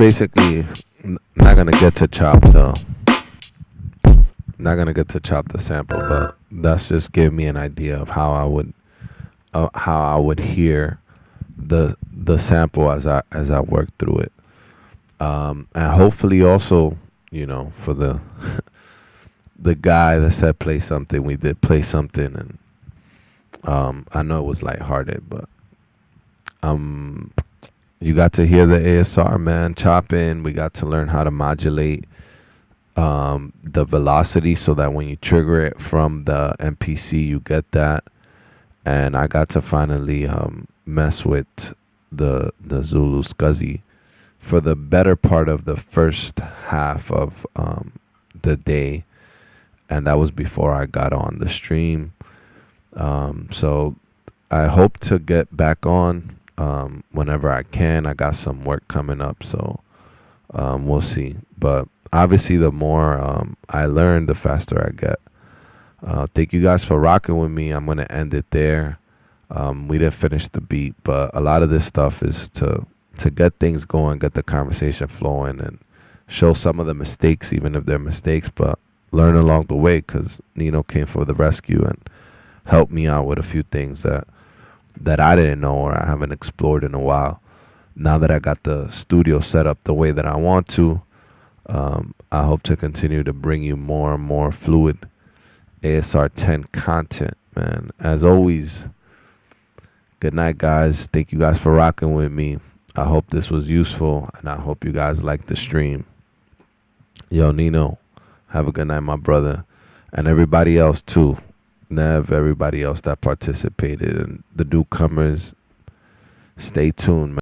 basically not gonna get to chop the sample, but that's just give me an idea of how I would hear the sample as I work through it. And hopefully also, for the the guy that said play something, we did play something, and I know it was lighthearted, but you got to hear the ASR, man, chopping. We got to learn how to modulate the velocity so that when you trigger it from the MPC, you get that. And I got to finally mess with the Zulu Scuzzy for the better part of the first half of the day, and that was before I got on the stream. So I hope to get back on whenever I can. I got some work coming up, so we'll see. But obviously, the more I learn, the faster I get. Thank you guys for rocking with me. I'm going to end it there. We didn't finish the beat, but a lot of this stuff is to get things going, get the conversation flowing, and show some of the mistakes, even if they're mistakes, but learn along the way, because Nino came for the rescue and helped me out with a few things that I didn't know or I haven't explored in a while. Now that I got the studio set up the way that I want to, I hope to continue to bring you more and more fluid ASR-10 content, man. As always, good night, guys. Thank you guys for rocking with me. I hope this was useful, and I hope you guys liked the stream. Yo, Nino, have a good night, my brother. And everybody else, too. Nev, everybody else that participated, and the newcomers, stay tuned, man.